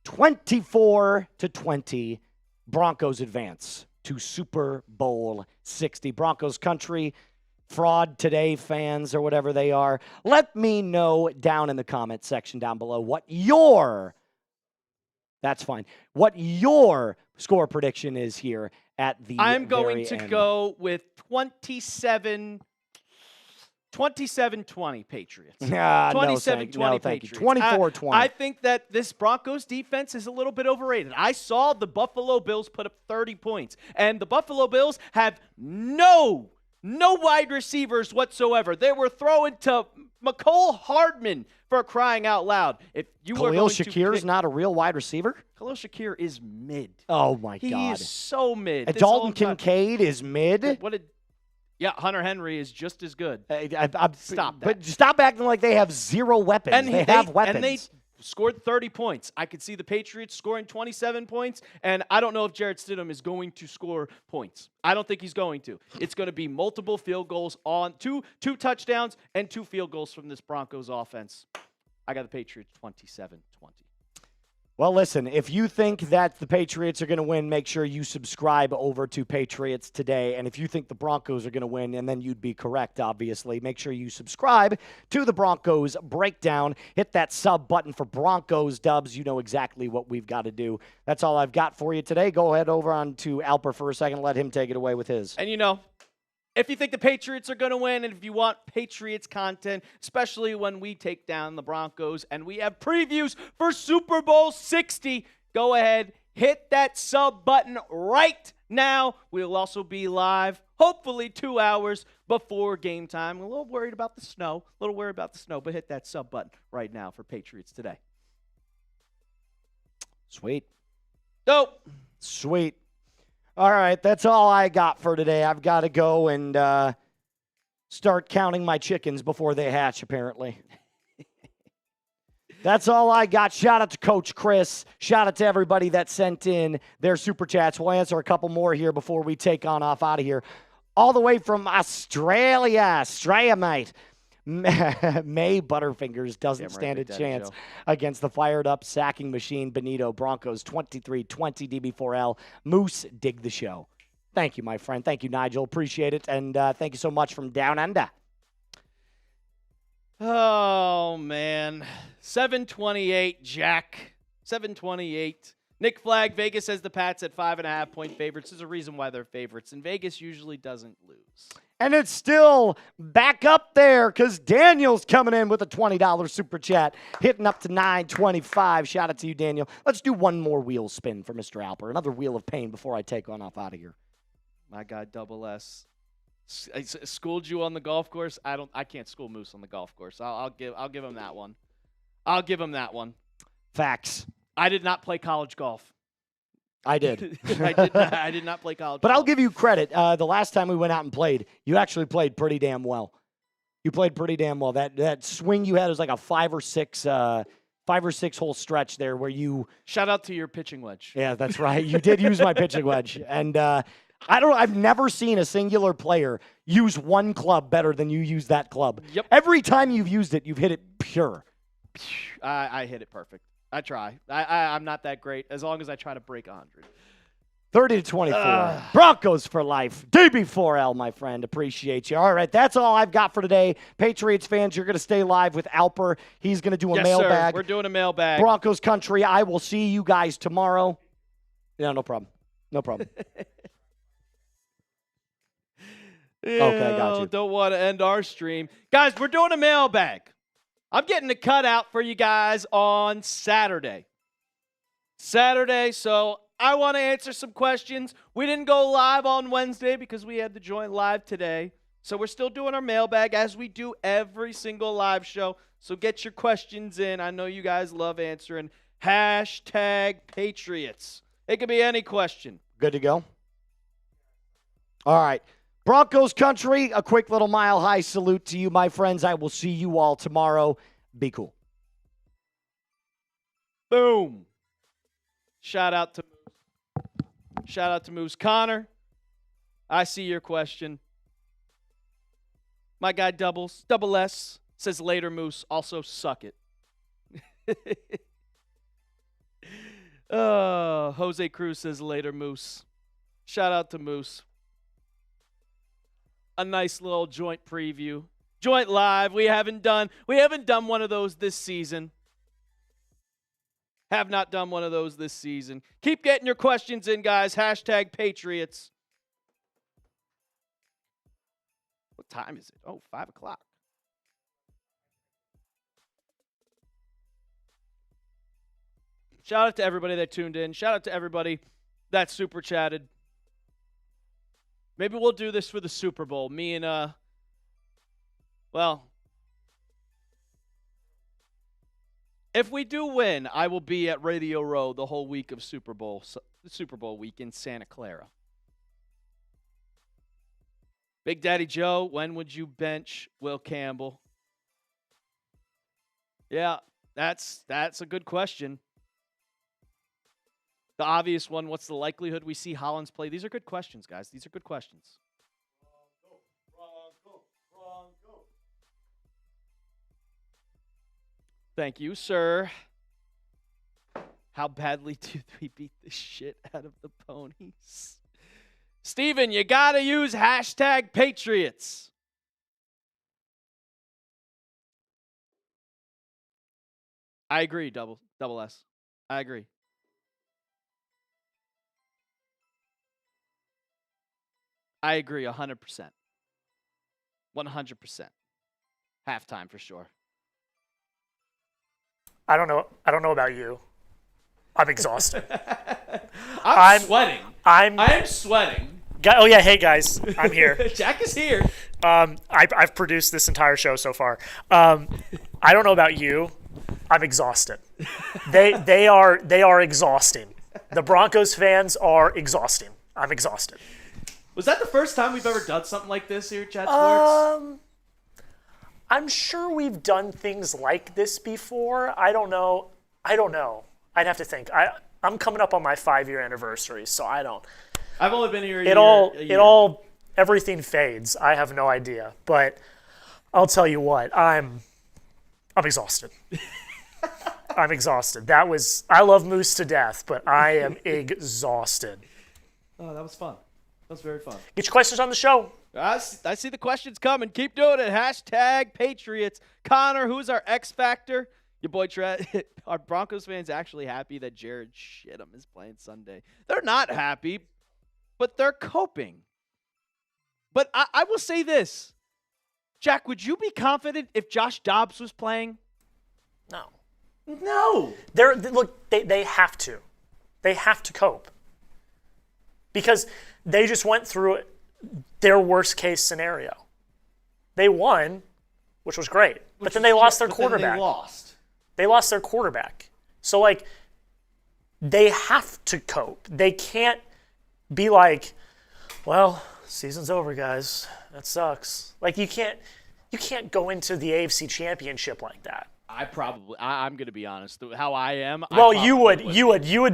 24-20, Broncos advance to Super Bowl 60. Broncos country, Fraud Today fans or whatever they are. Let me know down in the comment section down below what your score prediction is here at the I'm going to end. go with 27-20 Patriots. 27-20 Patriots. 24-20. I think that this Broncos defense is a little bit overrated. I saw the Buffalo Bills put up 30 points, and the Buffalo Bills have no wide receivers whatsoever. They were throwing to McCole Hardman for crying out loud. If you Khalil Shakir's not a real wide receiver? Khalil Shakir is mid. Oh, my God. He is so mid. And Dalton Kincaid is mid? Yeah, Hunter Henry is just as good. Stop that. But stop acting like they have zero weapons. And they have weapons. And they scored 30 points. I could see the Patriots scoring 27 points, and I don't know if Jarrett Stidham is going to score points. I don't think he's going to. It's going to be multiple field goals on two touchdowns and 2 field goals from this Broncos offense. I got the Patriots 27-20. Well, listen, if you think that the Patriots are going to win, make sure you subscribe over to Patriots Today. And if you think the Broncos are going to win, and then you'd be correct, obviously, make sure you subscribe to the Broncos Breakdown. Hit that sub button for Broncos dubs. You know exactly what we've got to do. That's all I've got for you today. Go ahead over on to Alper for a second. Let him take it away with his. And if you think the Patriots are going to win, and if you want Patriots content, especially when we take down the Broncos and we have previews for Super Bowl 60, go ahead, hit that sub button right now. We'll also be live, hopefully 2 hours before game time. I'm a little worried about the snow, but hit that sub button right now for Patriots Today. Sweet. Dope. Sweet. All right, that's all I got for today. I've got to go and start counting my chickens before they hatch, apparently. That's all I got. Shout out to Coach Chris. Shout out to everybody that sent in their Super Chats. We'll answer a couple more here before we take on off out of here. All the way from Australia, mate. May Butterfingers doesn't stand a chance against the fired-up sacking machine Bonito. Broncos 23-20 DB4L. Moose, dig the show. Thank you, my friend. Thank you, Nigel. Appreciate it. And thank you so much from Down Under. Oh, man. 728, Jack. 728. Nick Flagg, Vegas has the Pats at 5.5-point favorites. There's a reason why they're favorites, and Vegas usually doesn't lose. And it's still back up there because Daniel's coming in with a $20 super chat, hitting up to $9.25. Shout out to you, Daniel. Let's do one more wheel spin for Mr. Alper. Another wheel of pain before I take on off out of here. My God, Double S. I schooled you on the golf course. I can't school Moose on the golf course. I'll give him that one. I'll give him that one. Facts. I did not play college golf. I did. I did not play college But golf. I'll give you credit. The last time we went out and played, you actually played pretty damn well. You played pretty damn well. That swing you had was like a 5 or 6 hole stretch there where you. Shout out to your pitching wedge. Yeah, that's right. You did use my pitching wedge, and I've never seen a singular player use one club better than you use that club. Yep. Every time you've used it, you've hit it pure. I hit it perfect. I try. I'm not that great as long as I try to break 100. 30-24. Broncos for life. DB4L, my friend. Appreciate you. All right, that's all I've got for today. Patriots fans, you're going to stay live with Alper. He's going to do a mailbag. Sir. We're doing a mailbag. Broncos country. I will see you guys tomorrow. Yeah, no problem. No problem. Okay, got you. Don't want to end our stream. Guys, we're doing a mailbag. I'm getting a cutout for you guys on Saturday. So I want to answer some questions. We didn't go live on Wednesday because we had to join live today. So we're still doing our mailbag as we do every single live show. So get your questions in. I know you guys love answering. #Patriots. It could be any question. Good to go? All right. Broncos country, a quick little mile high salute to you, my friends. I will see you all tomorrow. Be cool. Boom. Shout out to Moose. Connor, I see your question. My guy Double S says later, Moose. Also, suck it. Jose Cruz says later, Moose. Shout out to Moose. A nice little joint preview. Joint live. We haven't done one of those this season. Have not done one of those this season. Keep getting your questions in, guys. #Patriots. What time is it? Oh, 5 o'clock. Shout out to everybody that tuned in. Shout out to everybody that super chatted. Maybe we'll do this for the Super Bowl. Me and, if we do win, I will be at Radio Row the whole week of Super Bowl week in Santa Clara. Big Daddy Joe, when would you bench Will Campbell? Yeah, that's a good question. The obvious one, what's the likelihood we see Hollins play? These are good questions, guys. These are good questions. Bronco. Thank you, sir. How badly did we beat the shit out of the Ponies? Steven, you got to use #Patriots. I agree, double S. I agree. I agree 100%. 100%. Halftime for sure. I don't know about you. I'm exhausted. I'm sweating. I I'm. am sweating. Oh yeah, hey guys, I'm here. Jack is here. I've produced this entire show so far. I don't know about you. I'm exhausted. They are exhausting. The Broncos fans are exhausting. I'm exhausted. Was that the first time we've ever done something like this here at Chat Sports? I'm sure we've done things like this before. I don't know. I'd have to think. I'm coming up on my 5-year anniversary, so I don't. I've only been here a year. Everything fades. I have no idea. But I'll tell you what, I'm exhausted. I'm exhausted. I love Moose to death, but I am exhausted. Oh, that was fun. That was very fun. Get your questions on the show. I see the questions coming. Keep doing it. #Patriots. Connor, who's our X Factor? Your boy Trent. Are Broncos fans actually happy that Jarrett Stidham is playing Sunday? They're not happy, but they're coping. But I will say this. Jack, would you be confident if Josh Dobbs was playing? No. No. They have to. They have to cope. Because they just went through their worst case scenario. They won, which was great. But then they lost their quarterback. They lost their quarterback. So, they have to cope. They can't be like, well, season's over, guys. That sucks. You can't go into the AFC Championship like that. I'm gonna be honest. How I am. Well, you would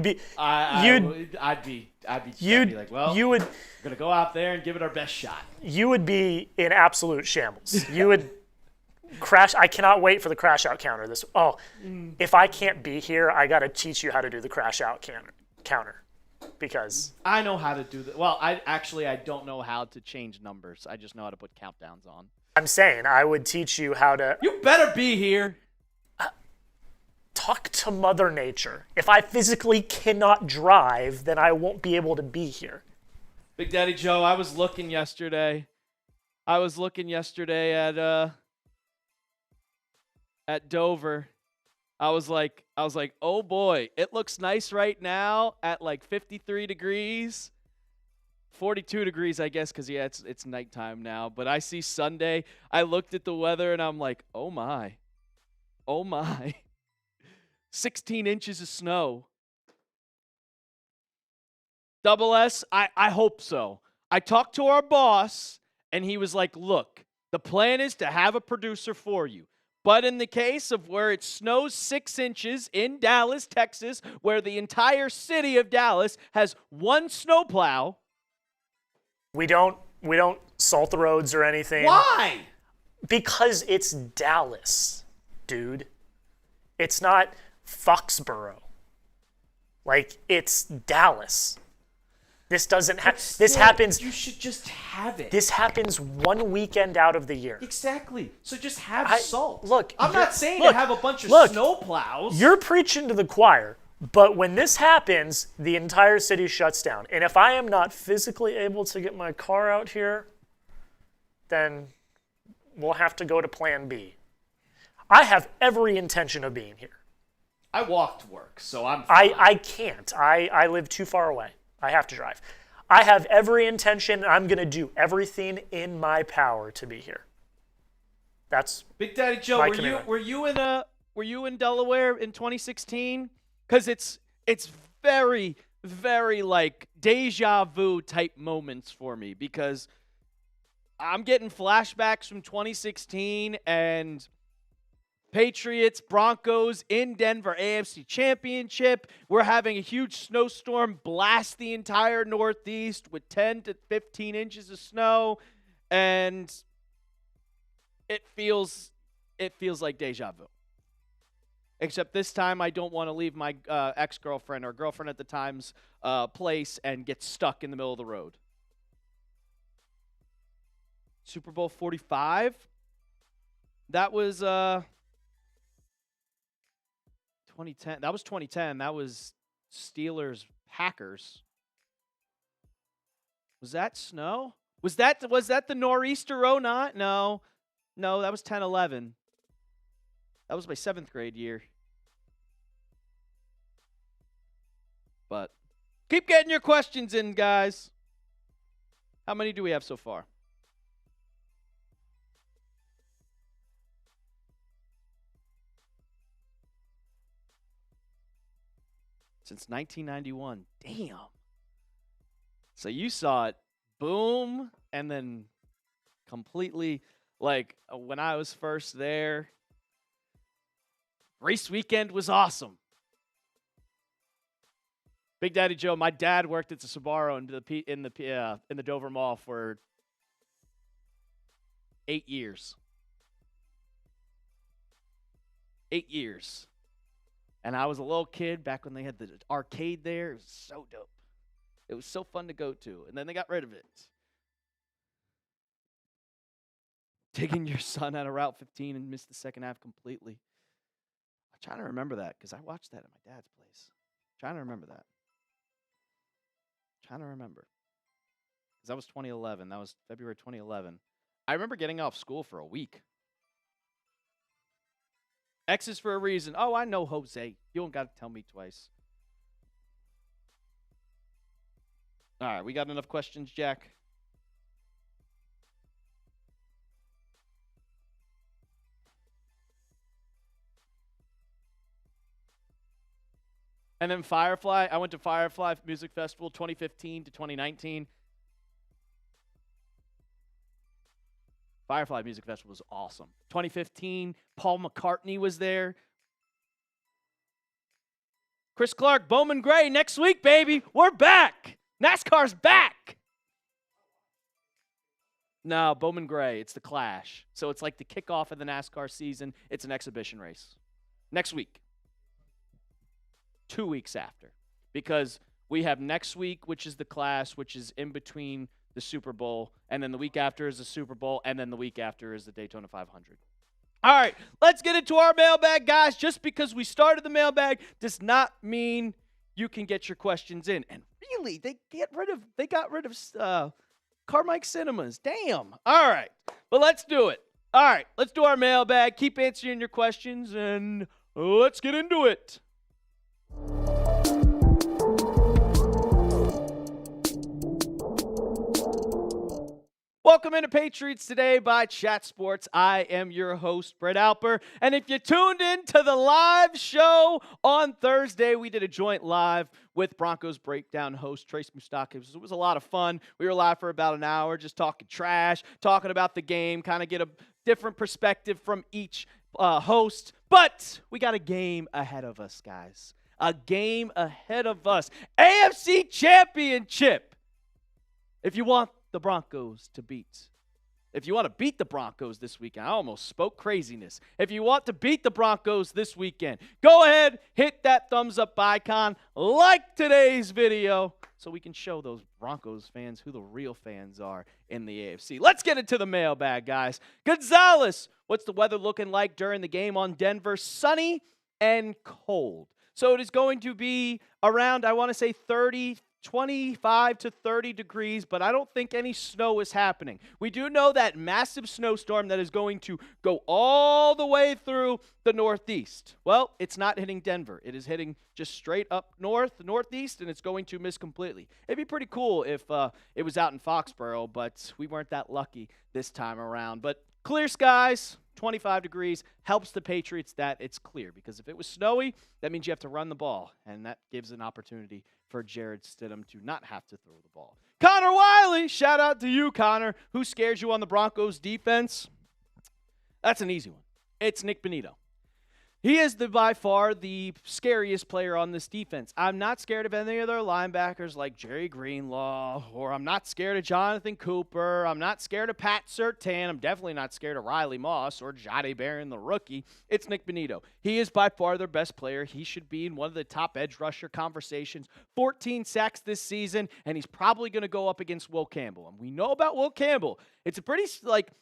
be. I'd be like, well, you would. we're gonna go out there and give it our best shot. You would be in absolute shambles. You would crash. I cannot wait for the crash out counter. If I can't be here, I got to teach you how to do the crash out counter, because I know how to do that. Well, I don't know how to change numbers. I just know how to put countdowns on. I'm saying I would teach you how to. You better be here. Talk to Mother Nature. If I physically cannot drive, then I won't be able to be here. Big Daddy Joe, I was looking yesterday at Dover. I was like, oh boy, it looks nice right now at like 53 degrees. 42 degrees, I guess, because it's nighttime now. But I see Sunday. I looked at the weather and I'm like, oh my. 16 inches of snow. Double S, I hope so. I talked to our boss, and he was like, look, the plan is to have a producer for you. But in the case of where it snows 6 inches in Dallas, Texas, where the entire city of Dallas has one snowplow. We don't salt the roads or anything. Why? Because it's Dallas, dude. It's not Foxborough. Like, it's Dallas. This doesn't happen. This happens. You should just have it. This happens one weekend out of the year. Exactly. So just have salt. Look, I'm not saying to have a bunch of snow plows. You're preaching to the choir, but when this happens, the entire city shuts down. And if I am not physically able to get my car out here, then we'll have to go to plan B. I have every intention of being here. I walk to work, so I'm fine. I can't. I live too far away. I have to drive. I have every intention, and I'm going to do everything in my power to be here. That's Big Daddy Joe, were you in Delaware in 2016? Because it's very, very like deja vu type moments for me, because I'm getting flashbacks from 2016 and Patriots, Broncos in Denver, AFC Championship. We're having a huge snowstorm blast the entire Northeast with 10 to 15 inches of snow, and it feels like deja vu. Except this time I don't want to leave my ex-girlfriend or girlfriend at the time's place and get stuck in the middle of the road. Super Bowl 45. That was 2010. That was 2010. That was Steelers Packers. Was that snow? Was that the nor'easter 09? No, that was 10-11. That was my 7th grade year. But keep getting your questions in, guys. How many do we have so far? Since 1991. Damn. So you saw it boom and then completely, like, when I was first there, race weekend was awesome. Big Daddy Joe, my dad worked at the Sbarro in the Dover Mall for 8 years. 8 years. And I was a little kid back when they had the arcade there. It was so dope. It was so fun to go to. And then they got rid of it. Taking your son out of Route 15 and missed the second half completely. I'm trying to remember that because I watched that at my dad's place. Trying to remember that. Trying to remember. Because that was 2011. That was February 2011. I remember getting off school for a week. X is for a reason. Oh, I know Jose. You don't got to tell me twice. All right, we got enough questions, Jack? And then Firefly. I went to Firefly Music Festival 2015 to 2019. Firefly Music Festival was awesome. 2015, Paul McCartney was there. Chris Clark, Bowman Gray, next week, baby. We're back. NASCAR's back. No, Bowman Gray. It's the Clash. So it's like the kickoff of the NASCAR season. It's an exhibition race. Next week. 2 weeks after. Because we have next week, which is the Clash, which is in between the Super Bowl. And then the week after is the Super Bowl. And then the week after is the Daytona 500. All right, let's get into our mailbag, guys. Just because we started the mailbag does not mean you can get your questions in. And really, they got rid of Carmike Cinemas. Damn. All right, but let's do it. All right, let's do our mailbag. Keep answering your questions, and let's get into it. Welcome into Patriots Today by Chat Sports. I am your host, Brett Alper. And if you tuned in to the live show on Thursday, we did a joint live with Broncos Breakdown host Trace Moustakis. It was a lot of fun. We were live for about an hour, just talking trash, talking about the game, kind of get a different perspective from each host. But we got a game ahead of us, guys. A game ahead of us. AFC Championship. If you want the Broncos to beat. If you want to beat the Broncos this weekend, I almost spoke craziness. If you want to beat the Broncos this weekend, go ahead, hit that thumbs up icon, like today's video, so we can show those Broncos fans who the real fans are in the AFC. Let's get into the mailbag, guys. Gonzalez, what's the weather looking like during the game on Denver? Sunny and cold. So it is going to be around, I want to say 25 to 30 degrees, but I don't think any snow is happening. We do know that massive snowstorm that is going to go all the way through the Northeast. Well, it's not hitting Denver. It is hitting just straight up northeast, and it's going to miss completely. It'd be pretty cool if it was out in Foxborough, but we weren't that lucky this time around. But clear skies, 25 degrees, helps the Patriots that it's clear, because if it was snowy, that means you have to run the ball, and that gives an opportunity for Jarrett Stidham to not have to throw the ball. Connor Wiley, shout out to you, Connor. Who scares you on the Broncos defense? That's an easy one. It's Nick Bonito. He is by far the scariest player on this defense. I'm not scared of any of their linebackers like Jerry Greenlaw, or I'm not scared of Jonathan Cooper. I'm not scared of Pat Surtain. I'm definitely not scared of Riley Moss or Jahdae Barron, the rookie. It's Nick Bonito. He is by far their best player. He should be in one of the top edge rusher conversations. 14 sacks this season, and he's probably going to go up against Will Campbell. And we know about Will Campbell. It's a pretty,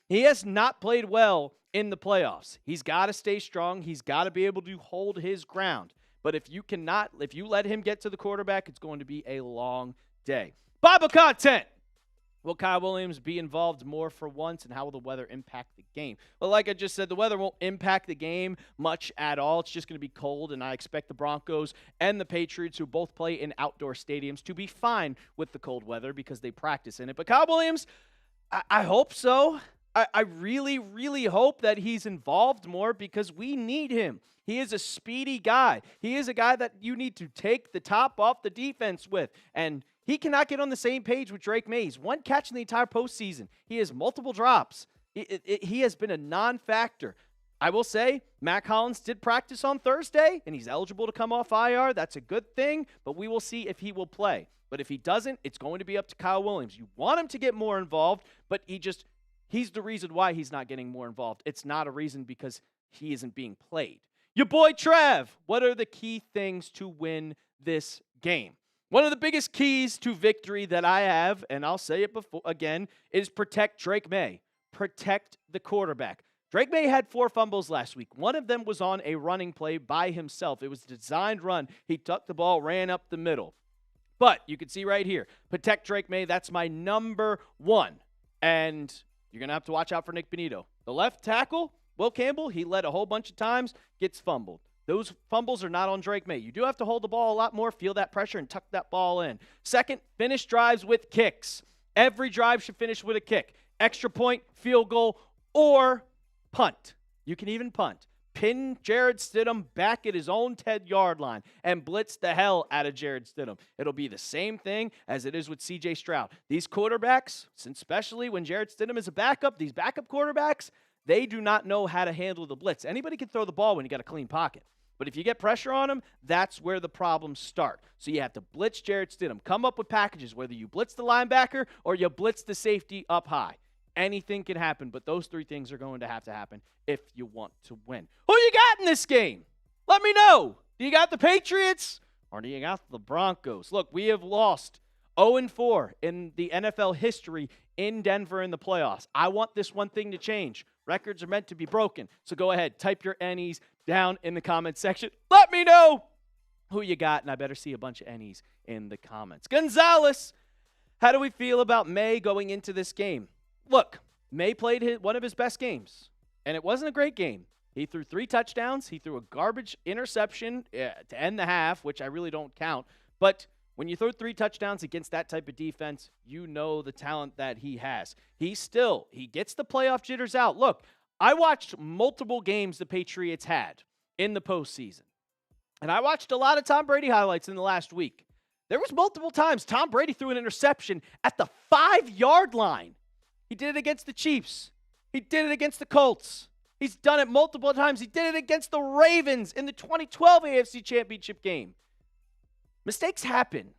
he has not played well in the playoffs. He's got to stay strong. He's got to be able to hold his ground. But if you let him get to the quarterback, it's going to be a long day. Bible content. Will Kyle Williams be involved more for once, and how will the weather impact the game? Well, like I just said, the weather won't impact the game much at all. It's just going to be cold, and I expect the Broncos and the Patriots, who both play in outdoor stadiums, to be fine with the cold weather because they practice in it. But Kyle Williams, I hope so. I really, really hope that he's involved more because we need him. He is a speedy guy. He is a guy that you need to take the top off the defense with. And he cannot get on the same page with Drake May. He's one catch in the entire postseason. He has multiple drops. He has been a non-factor. I will say, Mac Hollins did practice on Thursday, and he's eligible to come off IR. That's a good thing, but we will see if he will play. But if he doesn't, it's going to be up to Kyle Williams. You want him to get more involved, but he's the reason why he's not getting more involved. It's not a reason because he isn't being played. Your boy Trev, what are the key things to win this game? One of the biggest keys to victory that I have, and I'll say it again, is protect Drake May. Protect the quarterback. Drake May had 4 fumbles last week. One of them was on a running play by himself. It was a designed run. He tucked the ball, ran up the middle. But you can see right here, protect Drake May. That's my number one. And you're going to have to watch out for Nick Bonito. The left tackle, Will Campbell, he led a whole bunch of times, gets fumbled. Those fumbles are not on Drake May. You do have to hold the ball a lot more, feel that pressure, and tuck that ball in. Second, finish drives with kicks. Every drive should finish with a kick. Extra point, field goal, or punt. You can even punt. pin Jarrett Stidham back at his own 10-yard line and blitz the hell out of Jarrett Stidham. It'll be the same thing as it is with C.J. Stroud. These quarterbacks, especially when Jarrett Stidham is a backup, these backup quarterbacks, they do not know how to handle the blitz. Anybody can throw the ball when you got a clean pocket. But if you get pressure on them, that's where the problems start. So you have to blitz Jarrett Stidham. Come up with packages, whether you blitz the linebacker or you blitz the safety up high. Anything can happen, but those three things are going to happen if you want to win. Who you got in this game? Let me know. Do you got the Patriots or do you got the Broncos? Look, we have lost 0-4 in the NFL history in Denver in the playoffs. I want this one thing to change. Records are meant to be broken. So go ahead, type your NEs down in the comments section. Let me know who you got, and I better see a bunch of NEs in the comments. Gonzalez, how do we feel about May going into this game? Look, May played one of his best games, and it wasn't a great game. He threw 3 touchdowns. He threw a garbage interception to end the half, which I really don't count. But when you throw 3 touchdowns against that type of defense, you know the talent that he has. He gets the playoff jitters out. Look, I watched multiple games the Patriots had in the postseason, and I watched a lot of Tom Brady highlights in the last week. There was multiple times Tom Brady threw an interception at the 5-yard line. He did it against the Chiefs. He did it against the Colts. He's done it multiple times. He did it against the Ravens in the 2012 AFC Championship game. Mistakes happen,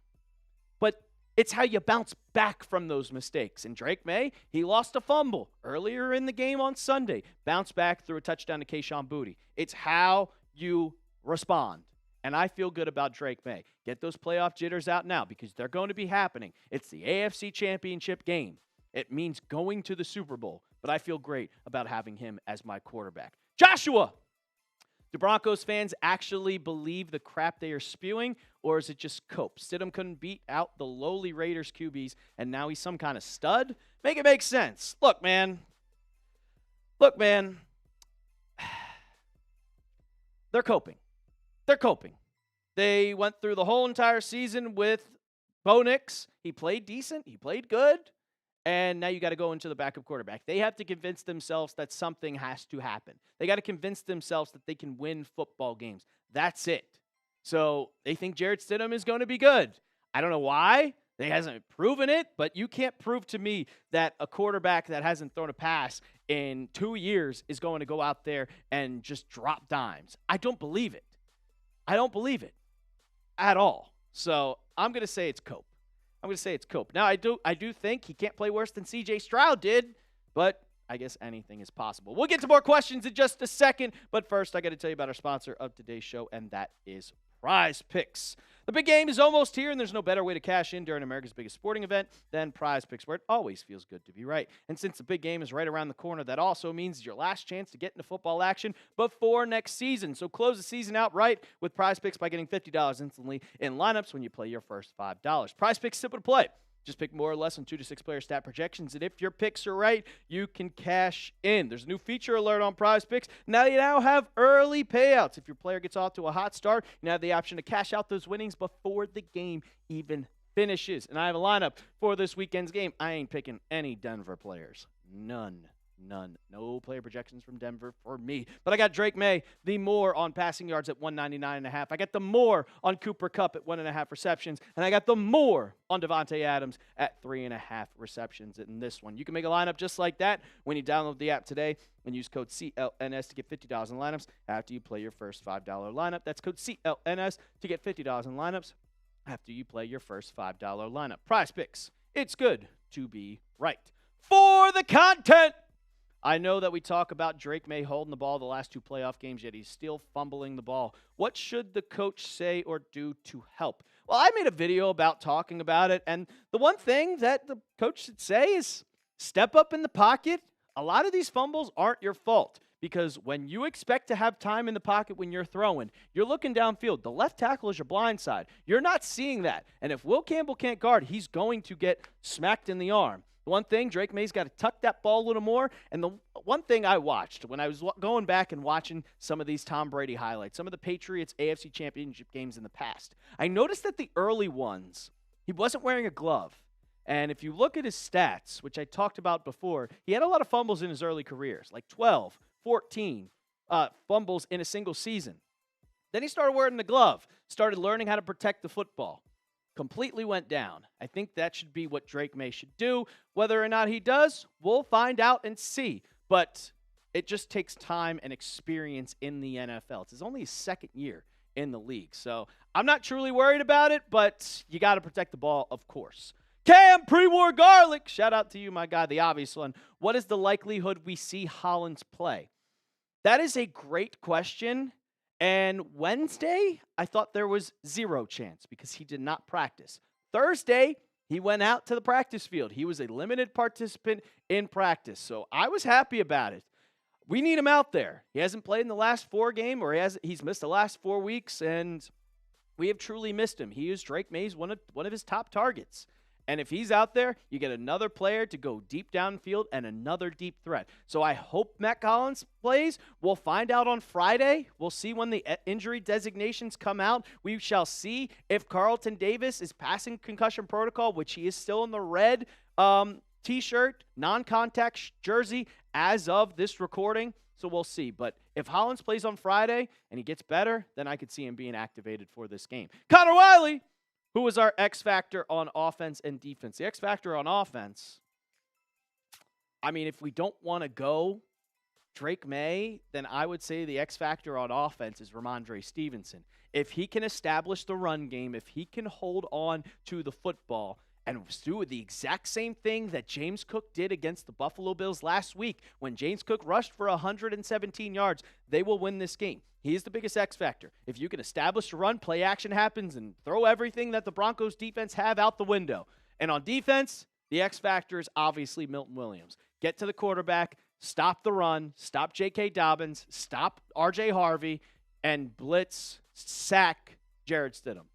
but it's how you bounce back from those mistakes. And Drake May, he lost a fumble earlier in the game on Sunday. Bounced back, threw a touchdown to Kayshon Boutte. It's how you respond. And I feel good about Drake May. Get those playoff jitters out now because they're going to be happening. It's the AFC Championship game. It means going to the Super Bowl, but I feel great about having him as my quarterback. Joshua, do Broncos fans actually believe the crap they are spewing, or is it just cope? Stidham couldn't beat out the lowly Raiders QBs, and now he's some kind of stud? Make it make sense. Look, man. They're coping. They went through the whole entire season with Bo Nix. He played decent. He played good. And now you got to go into the backup quarterback. They have to convince themselves that something has to happen. They got to convince themselves that they can win football games. That's it. So they think Jarrett Stidham is going to be good. I don't know why. They hasn't proven it, but you can't prove to me that a quarterback that hasn't thrown a pass in 2 years is going to go out there and just drop dimes. I don't believe it. I don't believe it at all. So I'm going to say it's cope. Now, I do think he can't play worse than C.J. Stroud did, but I guess anything is possible. We'll get to more questions in just a second, but first I got to tell you about our sponsor of today's show, and that is Prize Picks. The big game is almost here, and there's no better way to cash in during America's biggest sporting event than Prize Picks, where it always feels good to be right. And since the big game is right around the corner, that also means it's your last chance to get into football action before next season. So close the season out right with Prize Picks by getting $50 instantly in lineups when you play your first $5. Prize Picks, simple to play. Just pick more or less on 2 to 6 player stat projections, and if your picks are right, you can cash in. There's a new feature alert on Prize Picks. Now you have early payouts. If your player gets off to a hot start, you now have the option to cash out those winnings before the game even finishes. And I have a lineup for this weekend's game. I ain't picking any Denver players. None. No player projections from Denver for me. But I got Drake May, the more on passing yards at 199.5. I got the more on Cooper Kupp at 1.5 receptions. And I got the more on Devontae Adams at 3.5 receptions in this one. You can make a lineup just like that when you download the app today and use code CLNS to get $50 in lineups after you play your first $5 lineup. That's code CLNS to get $50 in lineups after you play your first $5 lineup. Prize Picks. It's good to be right. For the content, I know that we talk about Drake May holding the ball the last 2 playoff games, yet he's still fumbling the ball. What should the coach say or do to help? Well, I made a video about talking about it, and the one thing that the coach should say is step up in the pocket. A lot of these fumbles aren't your fault because when you expect to have time in the pocket when you're throwing, you're looking downfield. The left tackle is your blind side. You're not seeing that, and if Will Campbell can't guard, he's going to get smacked in the arm. The one thing, Drake May's got to tuck that ball a little more. And the one thing I watched when I was going back and watching some of these Tom Brady highlights, some of the Patriots AFC Championship games in the past, I noticed that the early ones, he wasn't wearing a glove. And if you look at his stats, which I talked about before, he had a lot of fumbles in his early careers, like 12, 14, fumbles in a single season. Then he started wearing the glove, started learning how to protect the football. Completely went down. I think that should be what Drake May should do. Whether or not he does, we'll find out and see. But it just takes time and experience in the NFL. It's his only second year in the league. So I'm not truly worried about it, but you got to protect the ball, of course. Cam Pre-War Garlic, shout out to you, my guy, the obvious one. What is the likelihood we see Hollins play? That is a great question. And Wednesday, I thought there was 0 chance because he did not practice. Thursday, he went out to the practice field. He was a limited participant in practice. So I was happy about it. We need him out there. He hasn't played in the last 4 games, or he's missed the last 4 weeks, and we have truly missed him. He is Drake May's one of his top targets. And if he's out there, you get another player to go deep downfield and another deep threat. So I hope Matt Collins plays. We'll find out on Friday. We'll see when the injury designations come out. We shall see if Carlton Davis is passing concussion protocol, which he is still in the red T-shirt, non-contact jersey as of this recording. So we'll see. But if Hollins plays on Friday and he gets better, then I could see him being activated for this game. Connor Wiley, who was our X factor on offense and defense? The X factor on offense, I mean, if we don't want to go Drake May, then I would say the X factor on offense is Ramondre Stevenson. If he can establish the run game, if he can hold on to the football and do the exact same thing that James Cook did against the Buffalo Bills last week when James Cook rushed for 117 yards, they will win this game. He is the biggest X factor. If you can establish a run, play action happens, and throw everything that the Broncos defense have out the window. And on defense, the X factor is obviously Milton Williams. Get to the quarterback, stop the run, stop J.K. Dobbins, stop R.J. Harvey, and blitz, sack Jarrett Stidham.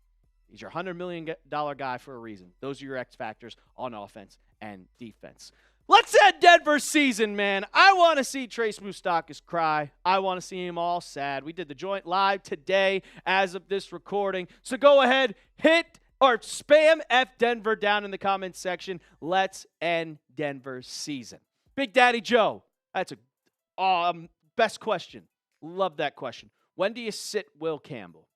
He's your $100 million guy for a reason. Those are your X factors on offense and defense. Let's end Denver season, man. I want to see Trace Moustakis cry. I want to see him all sad. We did the joint live today as of this recording. So go ahead, hit or spam F Denver down in the comments section. Let's end Denver season. Big Daddy Joe, that's a best question. Love that question. When do you sit Will Campbell?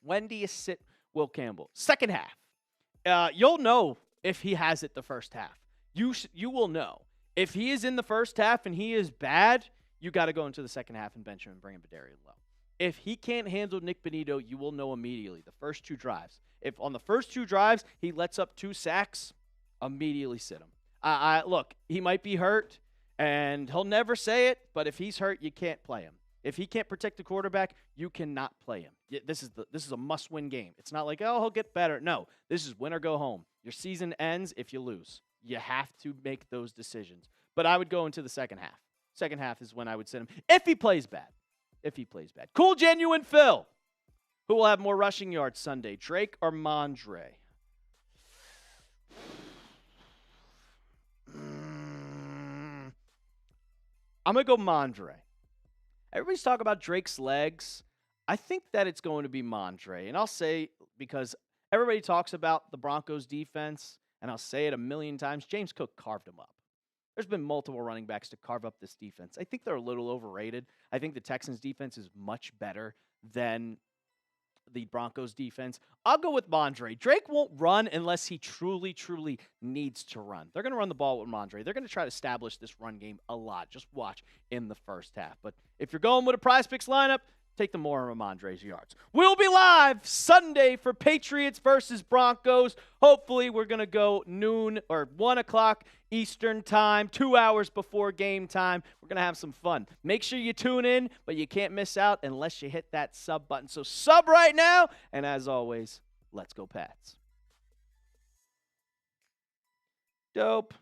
When do you sit Will Campbell? Second half. You'll know if he has it the first half. You will know. If he is in the first half and he is bad, you got to go into the second half and bench him and bring in Badarian Lowe. If he can't handle Nick Benito, you will know immediately the first 2 drives. If on the first 2 drives he lets up 2 sacks, immediately sit him. Look, he might be hurt, and he'll never say it, but if he's hurt, you can't play him. If he can't protect the quarterback, you cannot play him. This is a must-win game. It's not like, oh, he'll get better. No, this is win or go home. Your season ends if you lose. You have to make those decisions. But I would go into the second half. Second half is when I would sit him if he plays bad. If he plays bad. Cool, Genuine Phil. Who will have more rushing yards Sunday, Drake or Mondre? I'm going to go Mondre. Everybody's talking about Drake's legs. I think that it's going to be Mondre. And I'll say, because everybody talks about the Broncos defense, and I'll say it a million times, James Cook carved him up. There's been multiple running backs to carve up this defense. I think they're a little overrated. I think the Texans defense is much better than the Broncos defense. I'll go with Mondre. Drake won't run unless he truly, truly needs to run. They're going to run the ball with Mondre. They're going to try to establish this run game a lot. Just watch in the first half. But if you're going with a Prize Picks lineup, take the more of Mondre's yards. We'll be live Sunday for Patriots versus Broncos. Hopefully, we're going to go noon or 1 o'clock Eastern time, 2 hours before game time. We're going to have some fun. Make sure you tune in, but you can't miss out unless you hit that sub button. So sub right now, and as always, let's go Pats. Dope.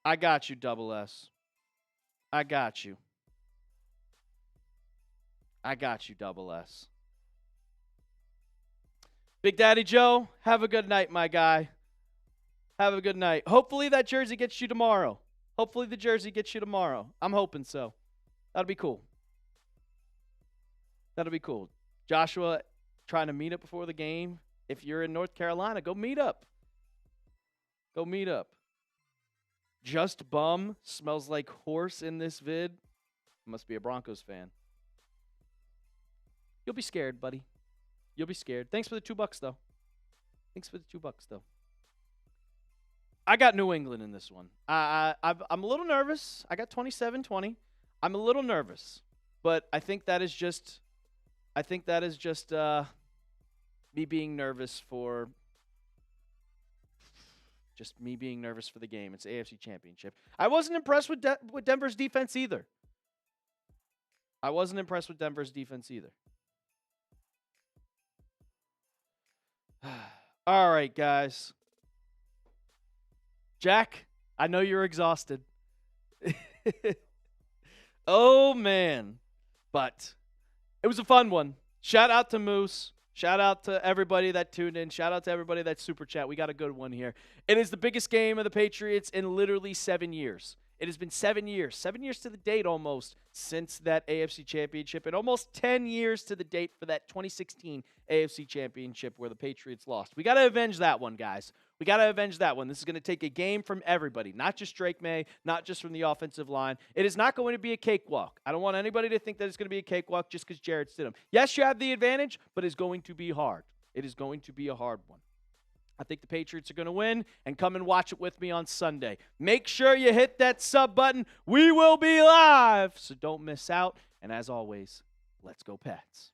I got you, Double S. I got you. I got you, Double S. Big Daddy Joe, have a good night, my guy. Have a good night. Hopefully that jersey gets you tomorrow. Hopefully the jersey gets you tomorrow. I'm hoping so. That'll be cool. That'll be cool. Joshua, trying to meet up before the game. If you're in North Carolina, go meet up. Go meet up. Just Bum smells like horse in this vid. Must be a Broncos fan. You'll be scared, buddy. You'll be scared. Thanks for the $2, though. Thanks for the $2, though. I got New England in this one. I'm a little nervous. I got 27-20. I'm a little nervous, but I think that is just me being nervous for the game. It's AFC Championship. I wasn't impressed with Denver's defense either. All right, guys. Jack, I know you're exhausted. Oh, man. But it was a fun one. Shout out to Moose. Shout out to everybody that tuned in. Shout out to everybody that super chat. We got a good one here. It is the biggest game of the Patriots in literally 7 years. It has been 7 years. 7 years to the date almost since that AFC Championship, and almost 10 years to the date for that 2016 AFC Championship where the Patriots lost. We got to avenge that one, guys. We got to avenge that one. This is going to take a game from everybody, not just Drake May, not just from the offensive line. It is not going to be a cakewalk. I don't want anybody to think that it's going to be a cakewalk just because Jarrett Stidham. Yes, you have the advantage, but it's going to be hard. It is going to be a hard one. I think the Patriots are going to win, and come and watch it with me on Sunday. Make sure you hit that sub button. We will be live, so don't miss out. And as always, let's go Pats.